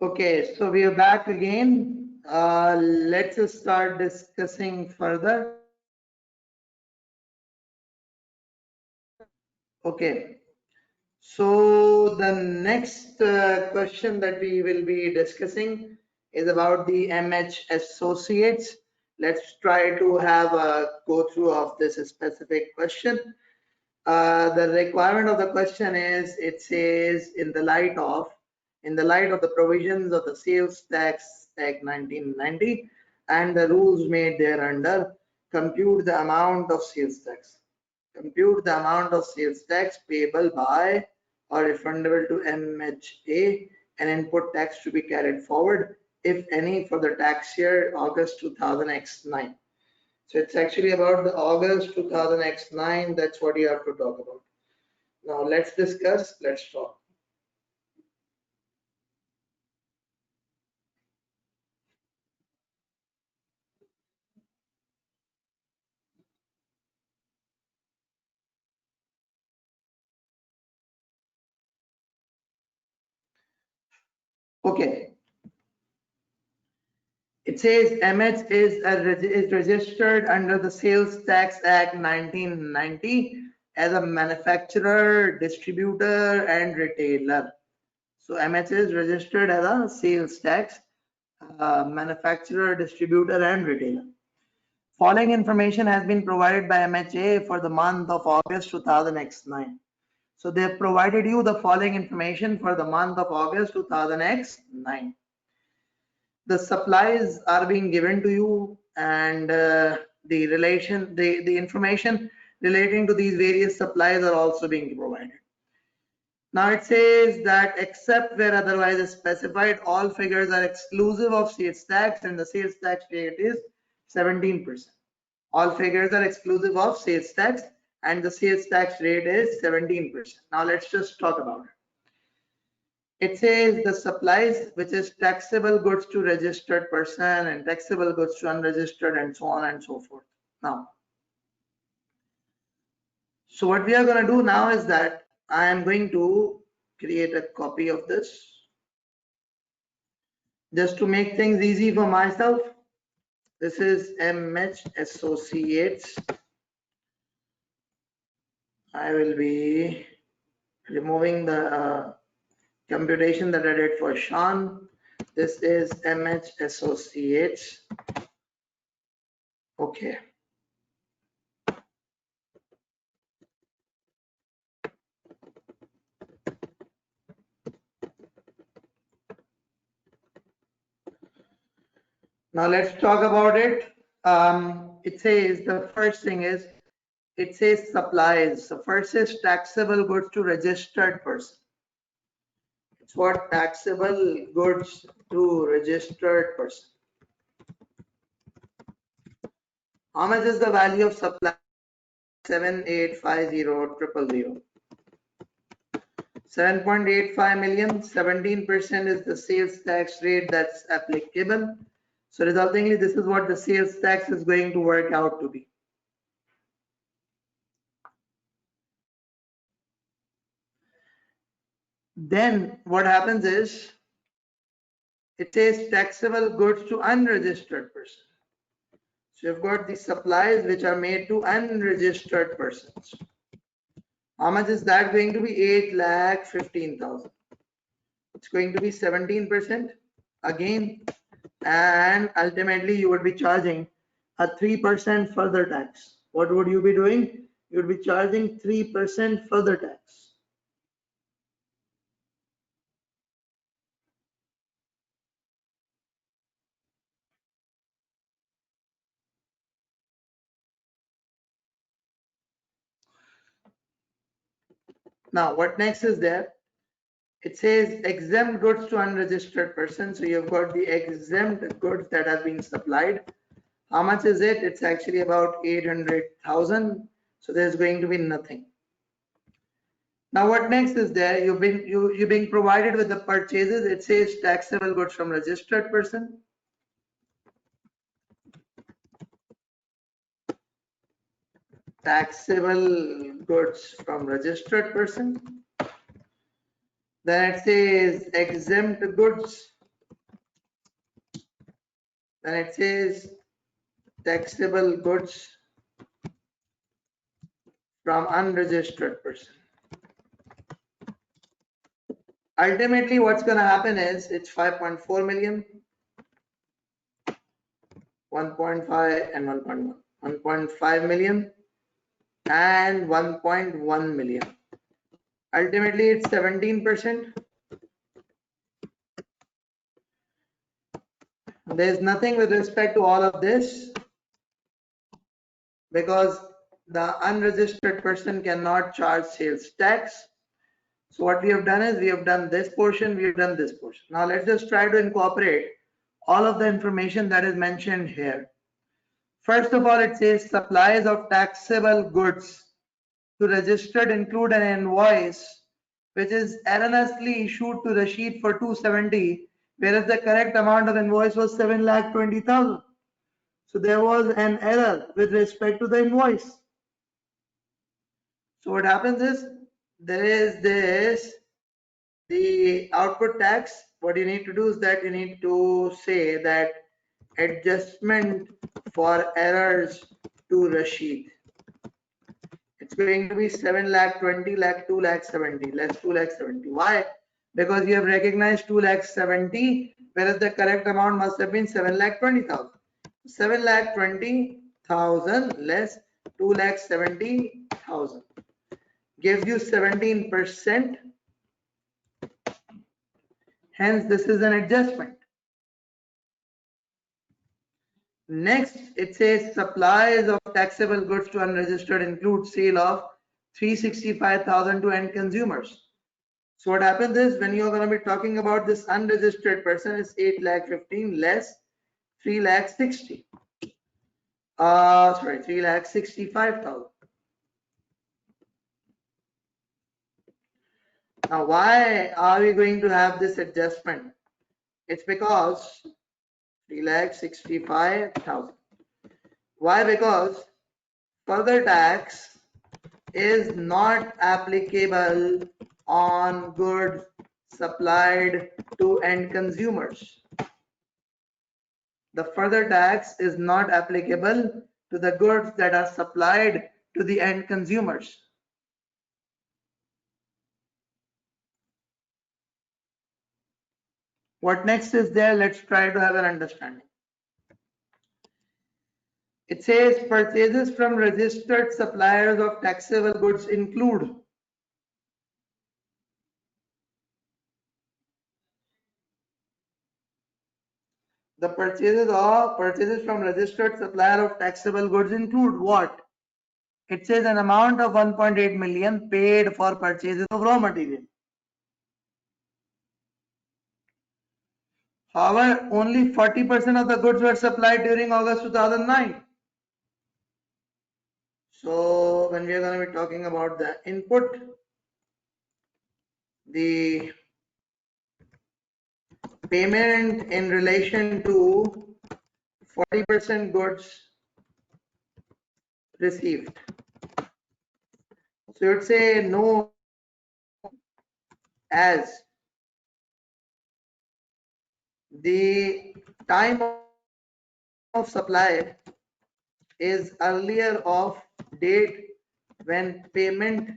Okay, so we are back again. Let's start discussing further. Okay, so the next question that we will be discussing is about the MH associates. Let's try to have a go through of this specific question. The requirement of the question is, it says in the light of the provisions of the Sales Tax Act 1990 and the rules made thereunder, compute the amount of sales tax. Compute the amount of sales tax payable by or refundable to MHA and input tax to be carried forward, if any, for the tax year August 2000X9. So it's actually about the August 2000X9. That's what you have to talk about. Now let's discuss, let's talk. Okay. It says MH is registered under the Sales Tax Act 1990 as a manufacturer, distributor, and retailer. So MH is registered as a sales tax manufacturer, distributor, and retailer. Following information has been provided by MHA for the month of August 2000X9. So they have provided you the following information for the month of August 2000X9. The supplies are being given to you, and the information relating to these various supplies are also being provided. Now it says that except where otherwise specified, all figures are exclusive of sales tax and the sales tax rate is 17%. All figures are exclusive of sales tax and the sales tax rate is 17%. Now let's just talk about it. It says the supplies, which is taxable goods to registered person and taxable goods to unregistered and so on and so forth. Now, so what we are going to do now is that I am going to create a copy of this just to make things easy for myself. This is MH Associates. I will be removing the computation that I did for Sean. This is MH Associates. Okay. Now let's talk about it. It says the first thing is, it says supplies. So first is taxable goods to registered person. It's what taxable goods to registered person. How much is the value of supply? 7,850,000. 7.85 million, 17% is the sales tax rate that's applicable. So resultingly, this is what the sales tax is going to work out to be. Then what happens is, it says taxable goods to unregistered person. So you've got the supplies which are made to unregistered persons. How much is that going to be? 8,15,000. It's going to be 17% again, and ultimately you would be charging a 3% further tax. What would you be doing? You would be charging 3% further tax. Now what next is there? It says exempt goods to unregistered persons. So you've got the exempt goods that have been supplied. How much is it? It's actually about 800,000. So there's going to be nothing. Now what next is there? You've been provided with the purchases. It says taxable goods from registered person. Taxable goods from registered person. Then it says exempt goods. Then it says taxable goods from unregistered person. Ultimately, what's going to happen is it's 5.4 million, 1.5 and 1.1, 1.5 million and 1.1 million. Ultimately, it's 17%. There's nothing with respect to all of this because the unregistered person cannot charge sales tax. So what we have done is we have done this portion, we have done this portion. Now let's just try to incorporate all of the information that is mentioned here. First of all, it says supplies of taxable goods to registered include an invoice which is erroneously issued to Rashid for 270, whereas the correct amount of invoice was 7,20,000. So there was an error with respect to the invoice. So what happens is there is this, the output tax. What you need to do is that you need to say that adjustment for errors to Rashid. It's going to be 7 lakh 20 lakh 2 lakh 70 less 2 lakh 70. Why? Because you have recognized 2 lakh 70, whereas the correct amount must have been 7 lakh 20,000. 7 lakh 20,000 less 2 lakh 70,000 gives you 17%. Hence, this is an adjustment. Next, it says supplies of taxable goods to unregistered include sale of 365,000 to end consumers. So what happens is when you're going to be talking about this unregistered person is 8 lakh 15 less 3 lakh 60. Sorry, 3 lakh 65,000. Now, why are we going to have this adjustment? It's because 3 lakh 65,000. Why? Because further tax is not applicable on goods supplied to end consumers. The further tax is not applicable to the goods that are supplied to the end consumers. What next is there? Let's try to have an understanding. It says purchases from registered suppliers of taxable goods include the purchases from registered supplier of taxable goods include what? It says an amount of 1.8 million paid for purchases of raw material. However, only 40% of the goods were supplied during August 2009. So when we are going to be talking about the input, the payment in relation to 40% goods received. So you'd say no as the time of supply is earlier of date when payment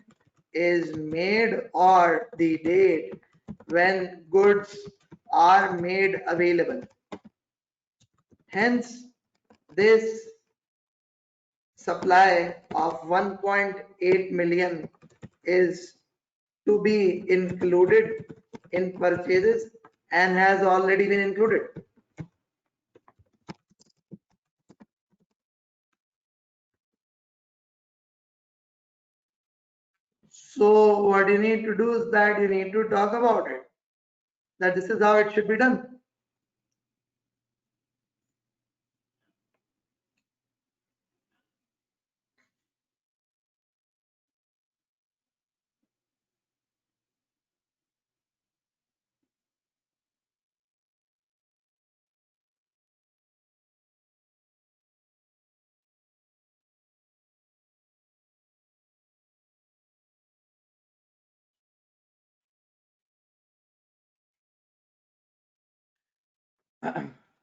is made or the date when goods are made available. Hence, this supply of 1.8 million is to be included in purchases and has already been included. So what you need to do is that you need to talk about it, that this is how it should be done.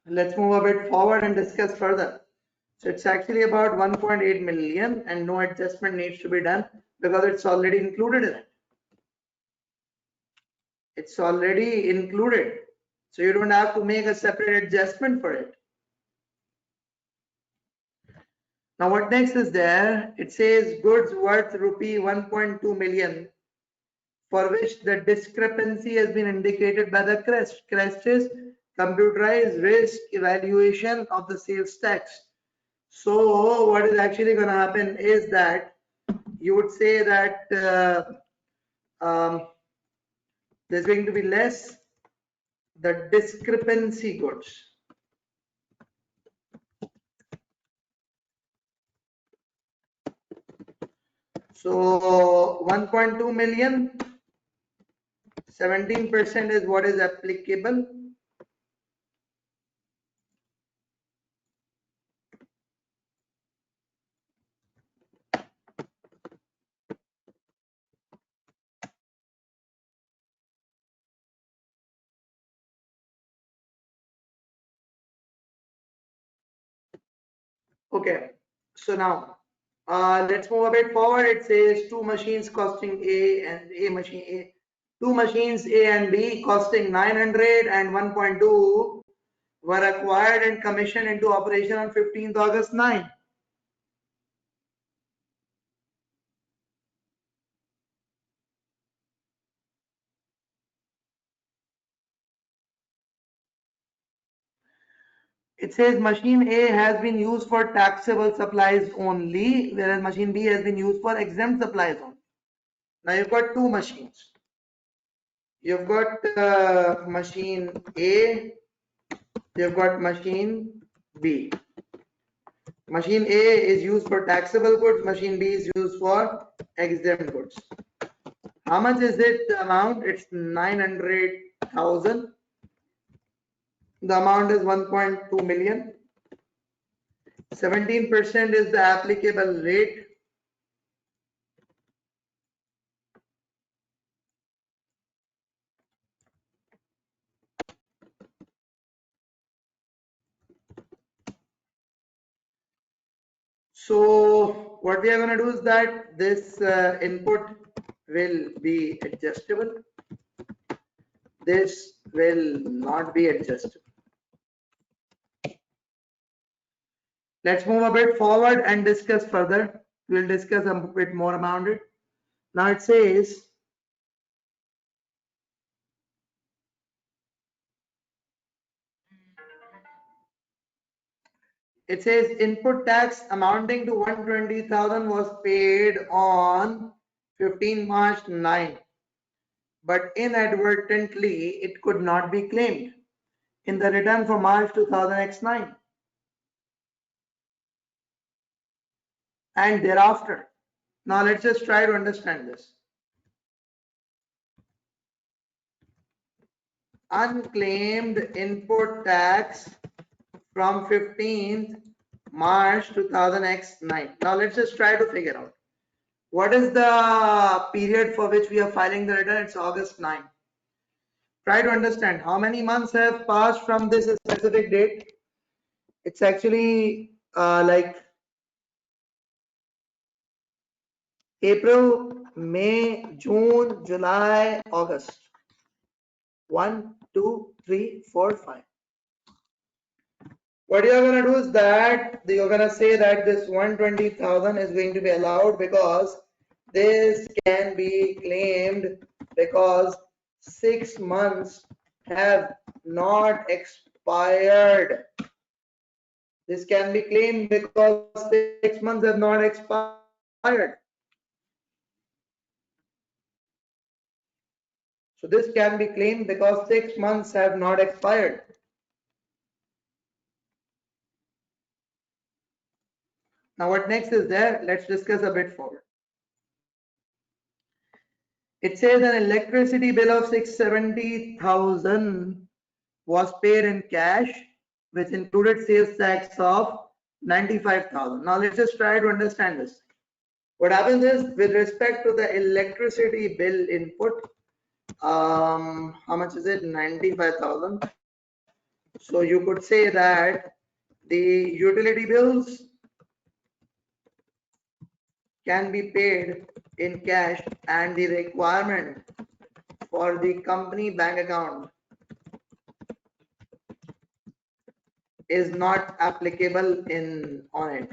Let's move a bit forward and discuss further. So it's actually about 1.8 million and no adjustment needs to be done because it's already included in it. It's already included. So you don't have to make a separate adjustment for it. Now what next is there? It says goods worth rupee 1.2 million for which the discrepancy has been indicated by the crest. Crest is computerized risk evaluation of the sales tax. So what is actually going to happen is that you would say that there's going to be less the discrepancy goods. So 1.2 million, 17% is what is applicable. Okay, so now let's move a bit forward. It says two machines costing two machines A and B costing 900 and 1.2 were acquired and commissioned into operation on 15th August 9. It says machine A has been used for taxable supplies only, whereas machine B has been used for exempt supplies only. Now you've got two machines. You've got machine A, you've got machine B. Machine A is used for taxable goods, machine B is used for exempt goods. How much is it, the amount? It's 900,000. The amount is 1.2 million. 17% is the applicable rate. So what we are going to do is that this input will be adjustable. This will not be adjustable. Let's move a bit forward and discuss further. We'll discuss a bit more about it. Now it says input tax amounting to 120,000 was paid on 15 March 9, but inadvertently it could not be claimed in the return for March 2000X9 and thereafter. Now let's just try to understand this. Unclaimed input tax from 15th March 2000X9. Now let's just try to figure out what is the period for which we are filing the return. It's August 9. Try to understand how many months have passed from this specific date. It's actually like April, May, June, July, August. 1, 2, 3, 4, 5. What you're going to do is that you're going to say that this 120,000 is going to be allowed because this can be claimed because 6 months have not expired. This can be claimed because 6 months have not expired. So this can be claimed because 6 months have not expired. Now what next is there? Let's discuss a bit forward. It says an electricity bill of 670,000 was paid in cash, which included sales tax of 95,000. Now let's just try to understand this. What happens is with respect to the electricity bill input, how much is it? 95,000. So you could say that the utility bills can be paid in cash and the requirement for the company bank account is not applicable on it.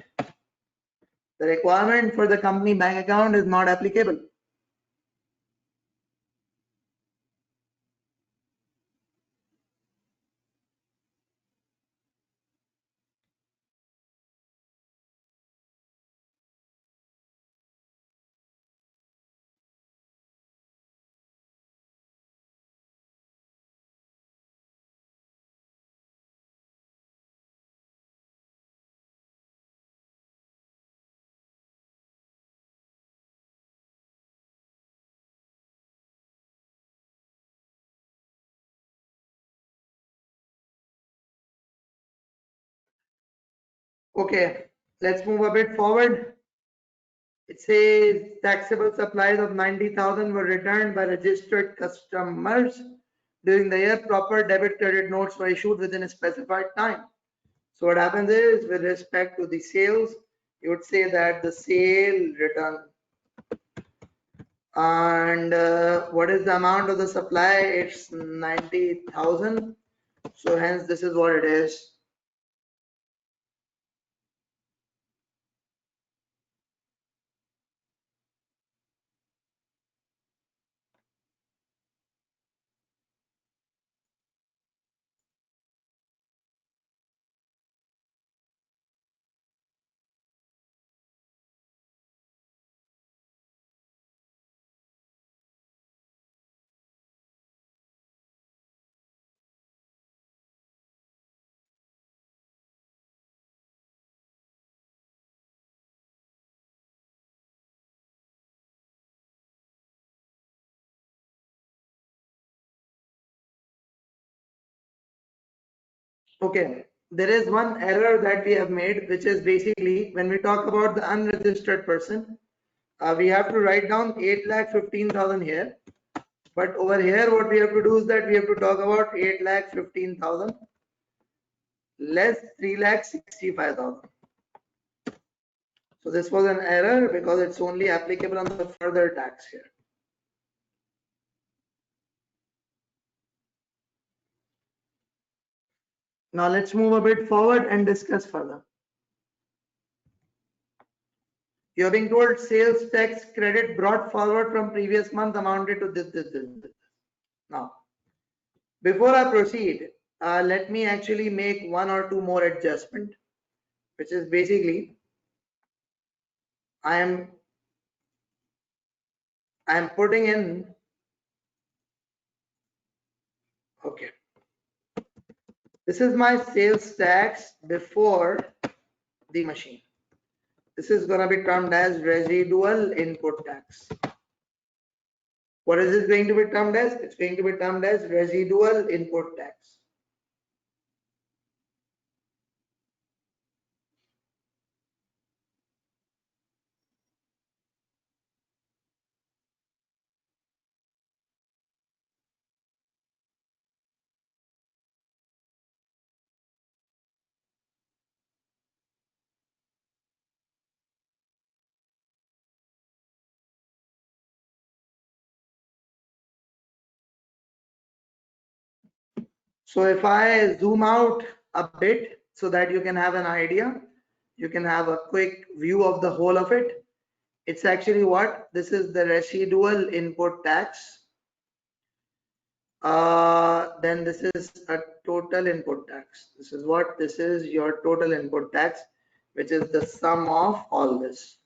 The requirement for the company bank account is not applicable. Okay, let's move a bit forward. It says taxable supplies of 90,000 were returned by registered customers during the year. Proper debit credit notes were issued within a specified time. So what happens is, with respect to the sales, you would say that the sale return, and what is the amount of the supply? It's 90,000. So hence this is what it is. Okay, there is one error that we have made, which is basically when we talk about the unregistered person, we have to write down 8,15,000 here. But over here, what we have to do is that we have to talk about 8,15,000 less 3,65,000. So this was an error because it's only applicable on the further tax here. Now let's move a bit forward and discuss further. You're being told sales tax credit brought forward from previous month amounted to this. Now, before I proceed, let me actually make one or two more adjustment, which is basically I am putting in, okay, this is my sales tax before the machine. This is going to be termed as residual input tax. What is this going to be termed as? It's going to be termed as residual input tax. So if I zoom out a bit so that you can have an idea, you can have a quick view of the whole of it. It's actually what? This is the residual input tax. Then this is a total input tax. This is what? This is your total input tax, which is the sum of all this.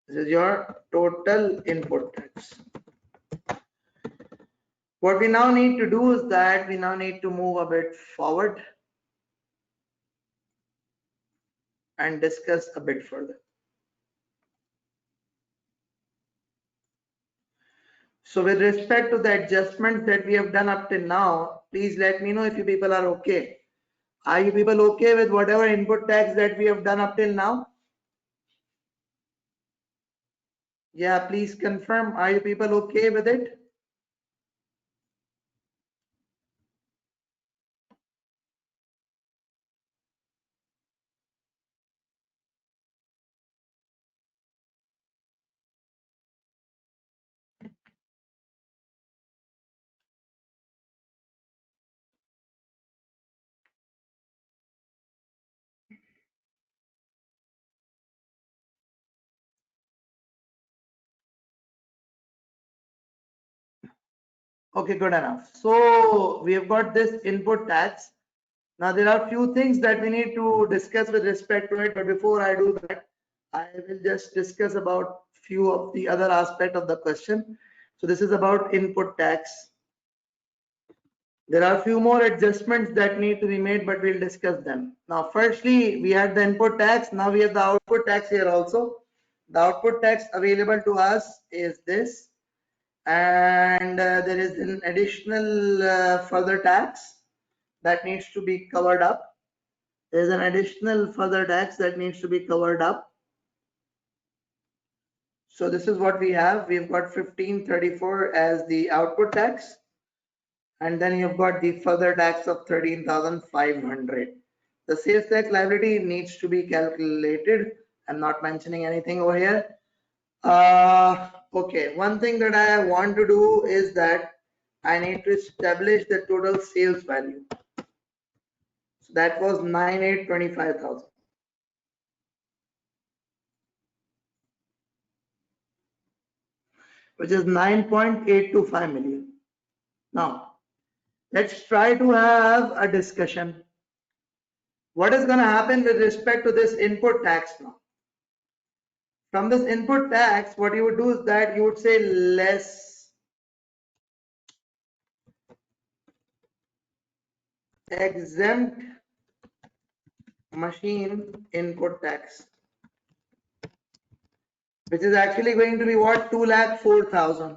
This is your total input tax. What we now need to do is that we now need to move a bit forward and discuss a bit further. So with respect to the adjustments that we have done up till now, please let me know if you people are okay. Are you people okay with whatever input tax that we have done up till now? Yeah, please confirm. Are you people okay with it? Okay, good enough. So we have got this input tax. Now there are few things that we need to discuss with respect to it, but before I do that, I will just discuss about few of the other aspect of the question. So this is about input tax. There are few more adjustments that need to be made, but we'll discuss them. Now, firstly, we had the input tax. Now we have the output tax here also. The output tax available to us is this, and there is an additional further tax that needs to be covered up. There is an additional further tax that needs to be covered up. So this is what we have. We've got 1534 as the output tax, and then you've got the further tax of 13,500. The sales tax liability needs to be calculated. I'm not mentioning anything over here. Okay, one thing that I want to do is that I need to establish the total sales value. So that was 9,825,000, which is 9.825 million. Now, let's try to have a discussion. What is going to happen with respect to this input tax now? From this input tax, what you would do is that you would say less exempt machine input tax, which is actually going to be what? 2,04,000.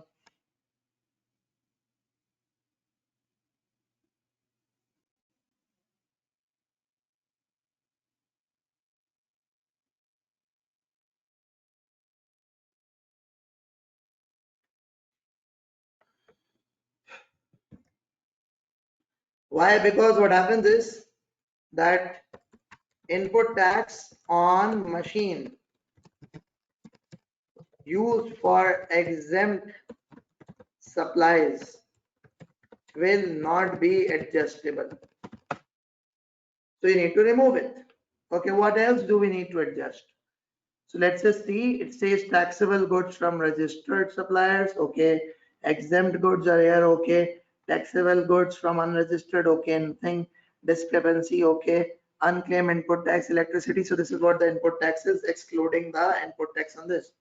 Why? Because what happens is that input tax on machine used for exempt supplies will not be adjustable. So you need to remove it. Okay, what else do we need to adjust? So let's just see, it says taxable goods from registered suppliers, okay. Exempt goods are here, okay. Taxable goods from unregistered, okay. Anything discrepancy, okay. Unclaimed input tax, electricity. So this is what the input tax is, excluding the input tax on this.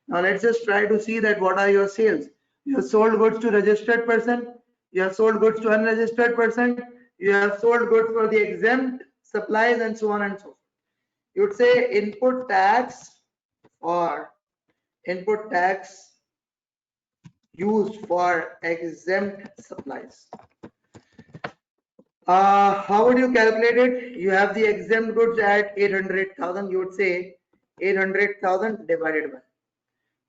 Now let's just try to see that what are your sales. You have sold goods to registered person, you have sold goods to unregistered person, you have sold goods for the exempt supplies, and so on and so forth. You would say input tax or input tax used for exempt supplies. How would you calculate it? You have the exempt goods at 800,000. You would say 800,000 divided by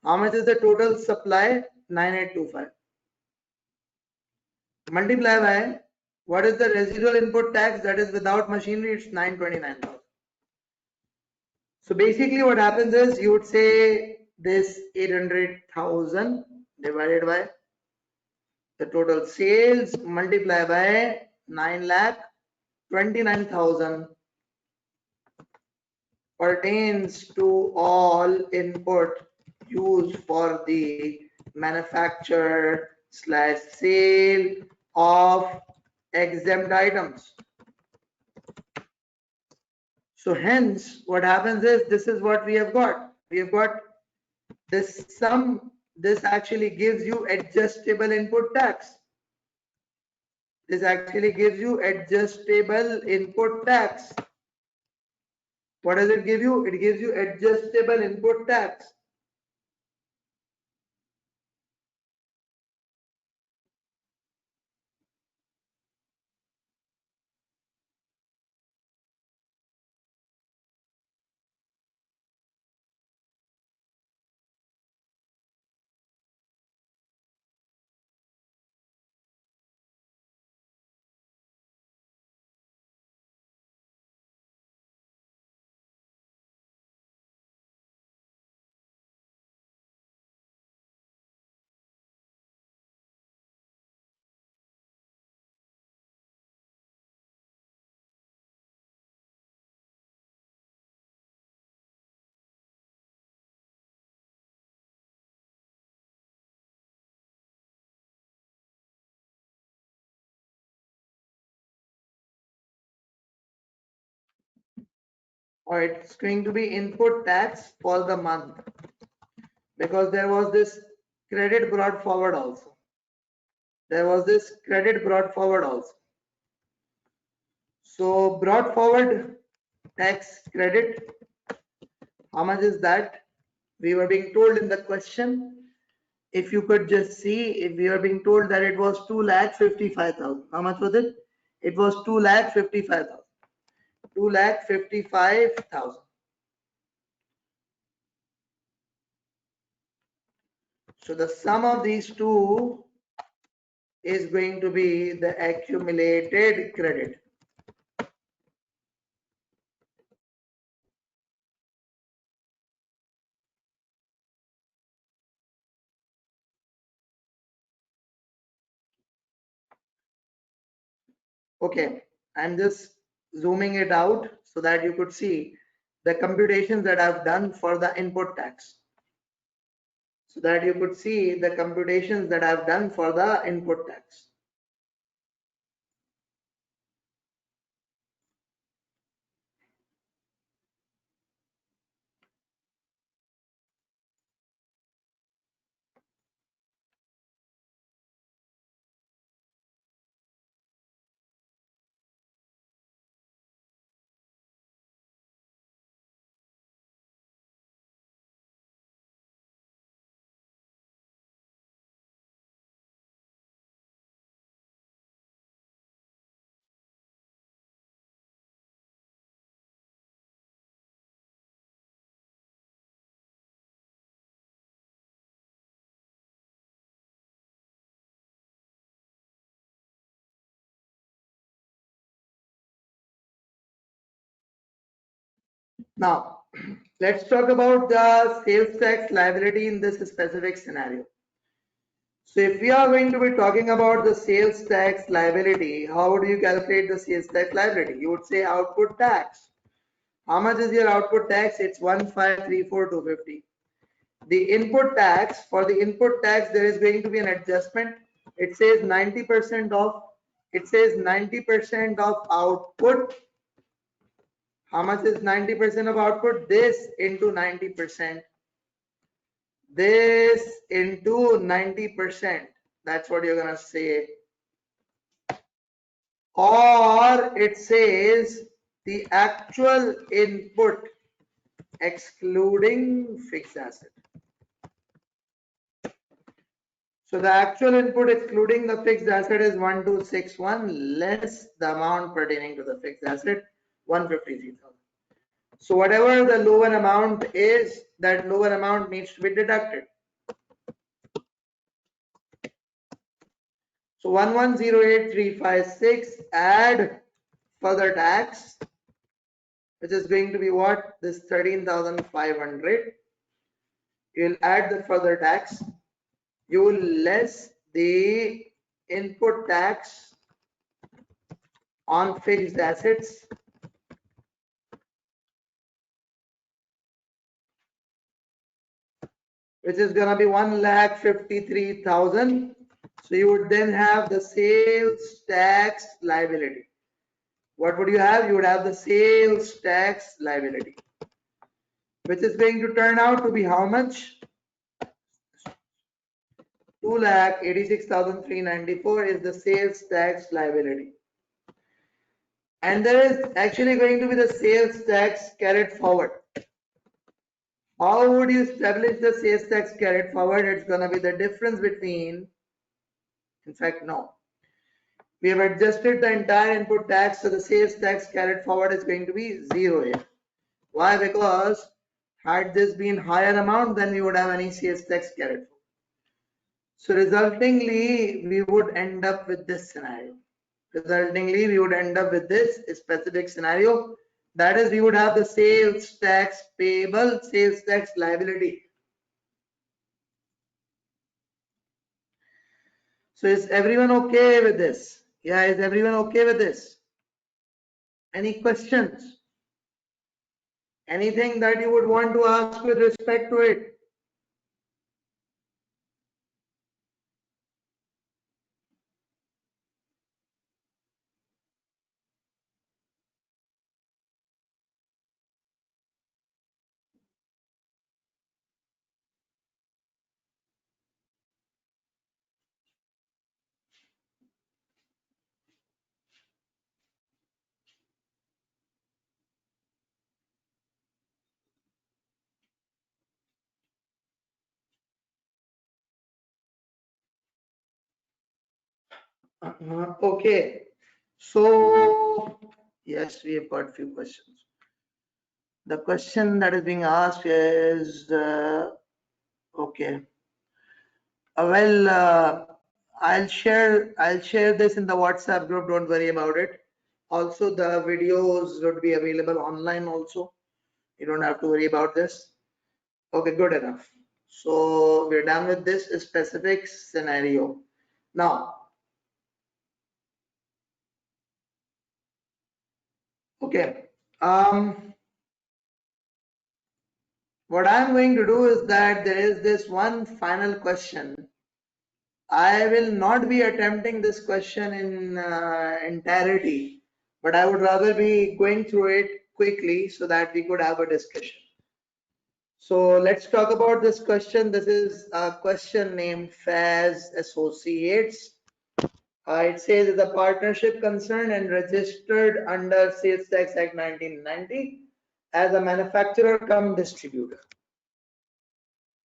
how much is the total supply? 9825. Multiply by what is the residual input tax, that is without machinery? It's 929,000. So basically what happens is you would say this 800,000 divided by the total sales multiply by 9,29,000 pertains to all input used for the manufacture slash sale of exempt items. So hence what happens is this is what we have got. We have got this sum. This actually gives you adjustable input tax. This actually gives you adjustable input tax. What does it give you? It gives you adjustable input tax. or it's going to be input tax for the month, because there was this credit brought forward also. So brought forward tax credit, how much is that? We were being told in the question, if you could just see, if we are being told that it was 2,55,000. How much was it? It was 2,55,000. 2,55,000. So the sum of these two is going to be the accumulated credit. Okay, I'm just zooming it out so that you could see the computations that I've done for the input tax. Now, let's talk about the sales tax liability in this specific scenario. So if we are going to be talking about the sales tax liability, how would you calculate the sales tax liability? You would say output tax. How much is your output tax? It's 1,534,250. The input tax, for the input tax, there is going to be an adjustment. It says 90% of, output. How much is 90% of output? This into 90%. This into 90%. That's what you're gonna say. Or it says the actual input excluding fixed asset. So the actual input excluding the fixed asset is 1,261 less the amount pertaining to the fixed asset 153,000. So whatever the lower amount is, that lower amount needs to be deducted. So 1108,356 add further tax, which is going to be what? This 13,500. You'll add the further tax. You will less the input tax on fixed assets, which is gonna be 1,53,000. So you would then have the sales tax liability. What would you have? You would have the sales tax liability, which is going to turn out to be how much? 2,86,394 is the sales tax liability. And there is actually going to be the sales tax carried forward. How would you establish the sales tax carried forward? It's going to be the difference between, in fact, no. We have adjusted the entire input tax, so the sales tax carried forward is going to be 0 here. Why? Because had this been higher amount, then we would have any sales tax carried forward. So resultingly, we would end up with this scenario. Resultingly, we would end up with this specific scenario. That is, we would have the sales tax payable, sales tax liability. So is everyone okay with this? Yeah, is everyone okay with this? Any questions? Anything that you would want to ask with respect to it? Okay. So, yes, we have got few questions. The question that is being asked is, okay. Well, I'll share this in the WhatsApp group. Don't worry about it. Also, the videos would be available online also. You don't have to worry about this. Okay, good enough. So we're done with this specific scenario. Now, okay. What I'm going to do is that there is this one final question. I will not be attempting this question in entirety, but I would rather be going through it quickly so that we could have a discussion. So let's talk about this question. This is a question named FAS Associates. It says the partnership concerned and registered under Sales Tax Act 1990 as a manufacturer cum distributor.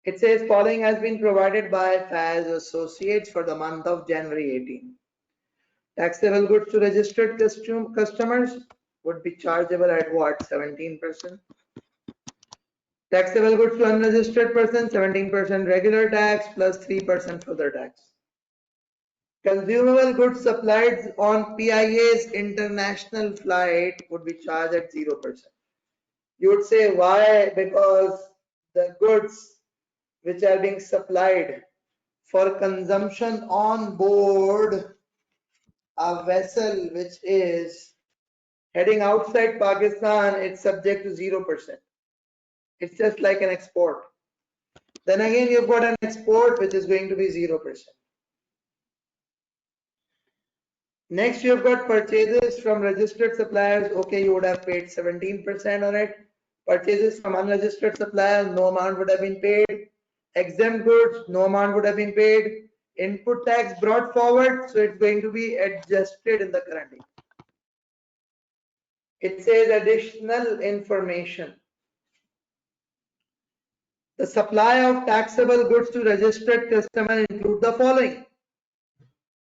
It says following has been provided by FAS Associates for the month of January 18. Taxable goods to registered customers would be chargeable at what? 17%. Taxable goods to unregistered person, 17% regular tax plus 3% further tax. Consumable goods supplied on PIA's international flight would be charged at 0%. You would say why? Because the goods which are being supplied for consumption on board a vessel which is heading outside Pakistan, it's subject to 0%. It's just like an export. Then again, you've got an export which is going to be 0%. Next, you've got purchases from registered suppliers. Okay, you would have paid 17% on it. Purchases from unregistered suppliers, no amount would have been paid. Exempt goods, no amount would have been paid. Input tax brought forward, so it's going to be adjusted in the current year. It says additional information. The supply of taxable goods to registered customers include the following.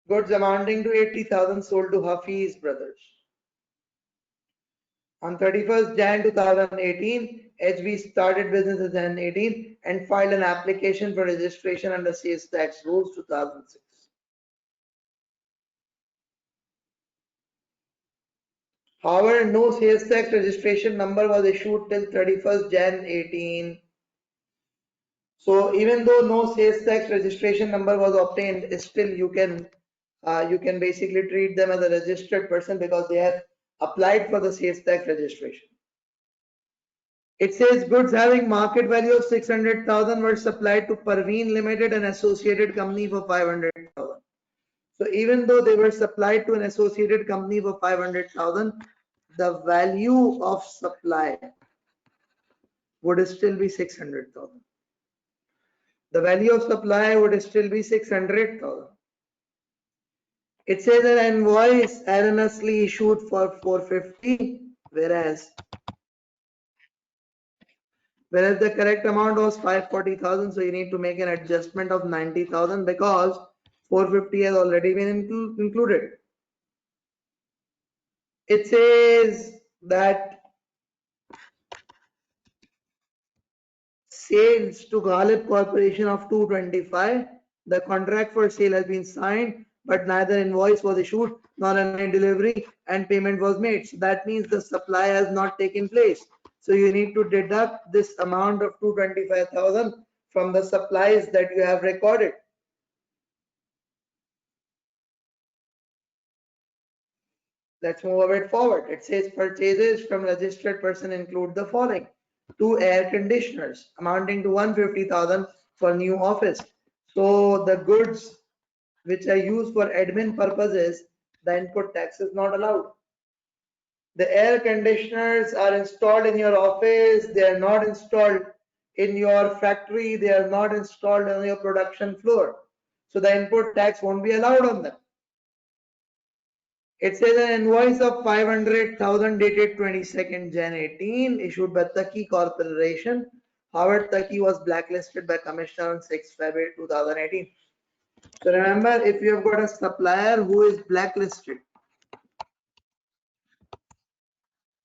Goods amounting to 80,000 sold to Hafiz Brothers. On 31st Jan 2018, HB started business in Jan 18 and filed an application for registration under Sales Tax Rules 2006. However, no sales tax registration number was issued till 31st Jan 18. So even though no sales tax registration number was obtained, still you can basically treat them as a registered person because they have applied for the sales tax registration. It says goods having market value of 600,000 were supplied to Parveen Limited, an associated company, for 500,000. So even though they were supplied to an associated company for 500,000, the value of supply would still be 600,000. The value of supply would still be 600,000. It says an invoice erroneously issued for 450, whereas the correct amount was 540,000. So you need to make an adjustment of 90,000 because 450 has already been included. It says that sales to Ghalib Corporation of 225. The contract for sale has been signed, but neither invoice was issued nor any delivery and payment was made. So that means the supply has not taken place. So you need to deduct this amount of 225,000 from the supplies that you have recorded. Let's move a bit forward. It says purchases from registered person include the following. 2 air conditioners amounting to 150,000 for new office. So the goods which are used for admin purposes, the input tax is not allowed. The air conditioners are installed in your office. They are not installed in your factory. They are not installed on your production floor. So the input tax won't be allowed on them. It says an invoice of 500,000 dated 22nd Jan 18 issued by Taki Corporation. However, Taki was blacklisted by Commissioner on 6 February 2018. So remember, if you have got a supplier who is blacklisted,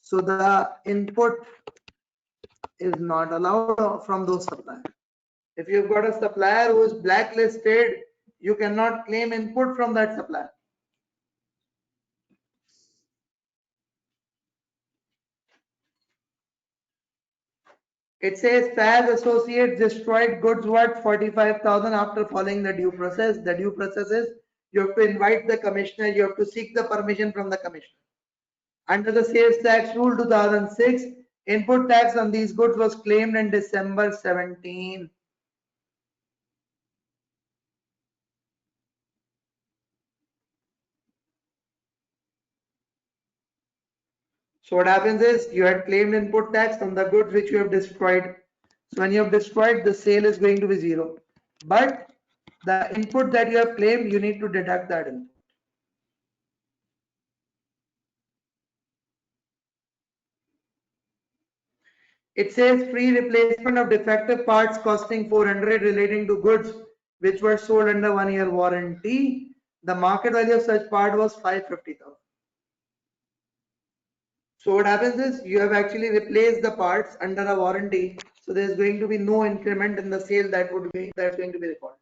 so the input is not allowed from those suppliers. If you've got a supplier who is blacklisted, you cannot claim input from that supplier. It says Faz Associates destroyed goods worth 45,000 after following the due process. The due process is you have to invite the commissioner, you have to seek the permission from the commissioner. Under the sales tax rule 2006, input tax on these goods was claimed in December 17. So what happens is you had claimed input tax on the goods which you have destroyed. So when you have destroyed, the sale is going to be zero. But the input that you have claimed, you need to deduct that input. It says free replacement of defective parts costing 400 relating to goods which were sold under 1 year warranty. The market value of such part was 550,000. So what happens is you have actually replaced the parts under a warranty. So there's going to be no increment in the sale that's going to be recorded.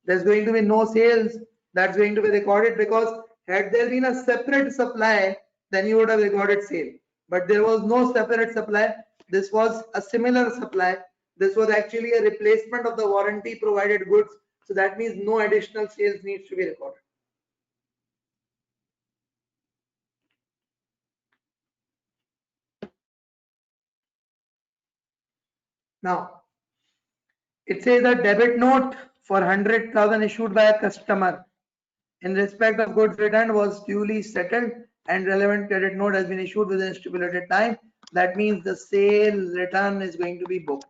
There's going to be no sales that's going to be recorded, because had there been a separate supply, then you would have recorded sale. But there was no separate supply. This was a similar supply. This was actually a replacement of the warranty provided goods. So that means no additional sales needs to be recorded. Now, it says a debit note for 100,000 issued by a customer in respect of goods returned was duly settled and relevant credit note has been issued within stipulated time. That means the sale return is going to be booked.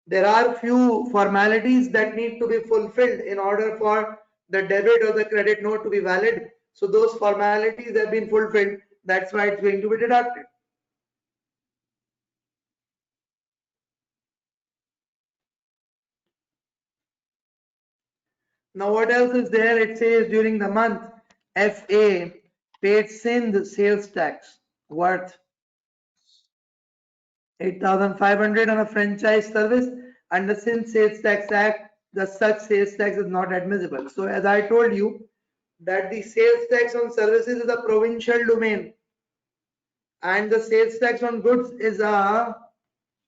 There are few formalities that need to be fulfilled in order for the debit or the credit note to be valid. So those formalities have been fulfilled. That's why it's going to be deducted. Now what else is there? It says during the month FA paid Sindh sales tax worth 8,500 on a franchise service. Under Sindh Sales Tax Act, the such sales tax is not admissible. So as I told you that the sales tax on services is a provincial domain and the sales tax on goods is a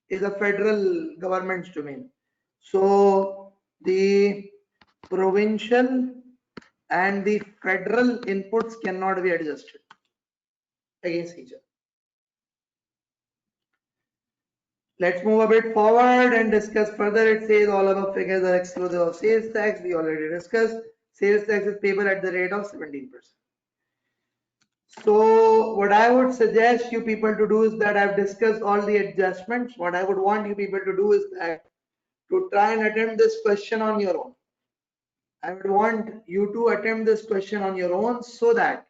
federal government's domain. So the provincial and the federal inputs cannot be adjusted against each other. Let's move a bit forward and discuss further. It says all above figures are exclusive of sales tax. We already discussed. Sales tax is payable at the rate of 17%. So what I would suggest you people to do is that I've discussed all the adjustments. What I would want you people to do is that to try and attempt this question on your own. I would want you to attempt this question on your own so that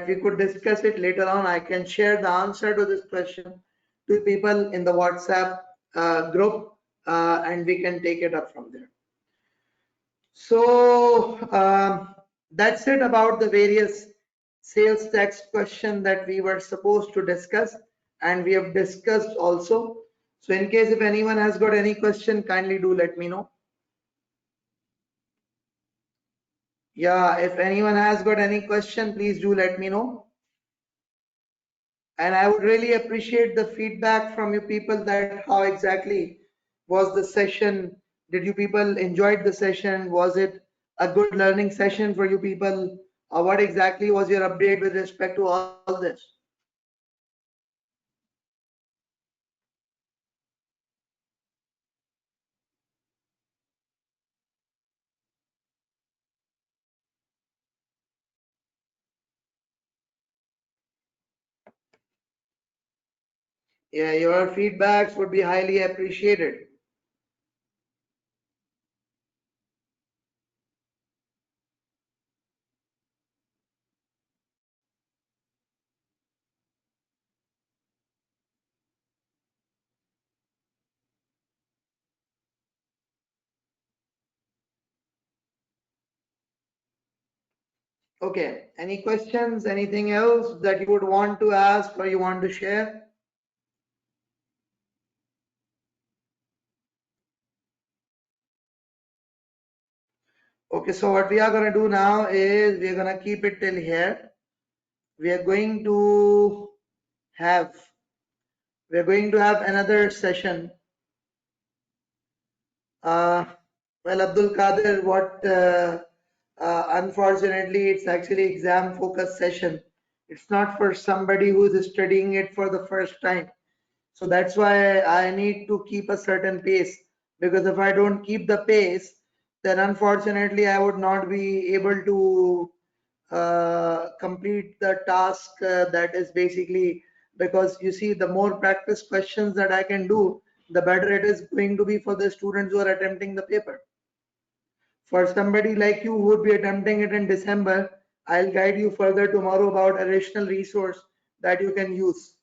we could discuss it later on. I can share the answer to this question to people in the WhatsApp group and we can take it up from there. So that's it about the various sales tax question that we were supposed to discuss and we have discussed also. So in case if anyone has got any question, kindly do let me know. Yeah, if anyone has got any question, please do let me know. And I would really appreciate the feedback from you people that how exactly was the session. Did you people enjoyed the session? Was it a good learning session for you people? Or what exactly was your update with respect to all this? Yeah, your feedbacks would be highly appreciated. Okay, any questions, anything else that you would want to ask or you want to share? Okay, so what we are going to do now is we are going to keep it till here. We are going to have another session. Well, Abdul Qadir, unfortunately, it's actually exam focused session. It's not for somebody who is studying it for the first time. So that's why I need to keep a certain pace, because if I don't keep the pace, then unfortunately I would not be able to complete the task that is basically, because you see, the more practice questions that I can do, the better it is going to be for the students who are attempting the paper. For somebody like you who would be attempting it in December, I'll guide you further tomorrow about additional resource that you can use.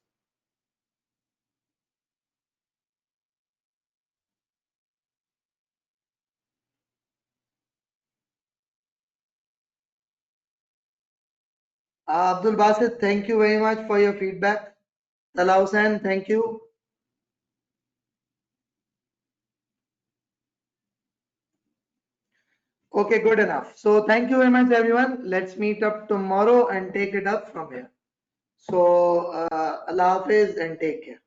Abdul Basit, thank you very much for your feedback. Talausan, thank you. Okay, good enough. So thank you very much, everyone. Let's meet up tomorrow and take it up from here. So, Allah Hafiz and take care.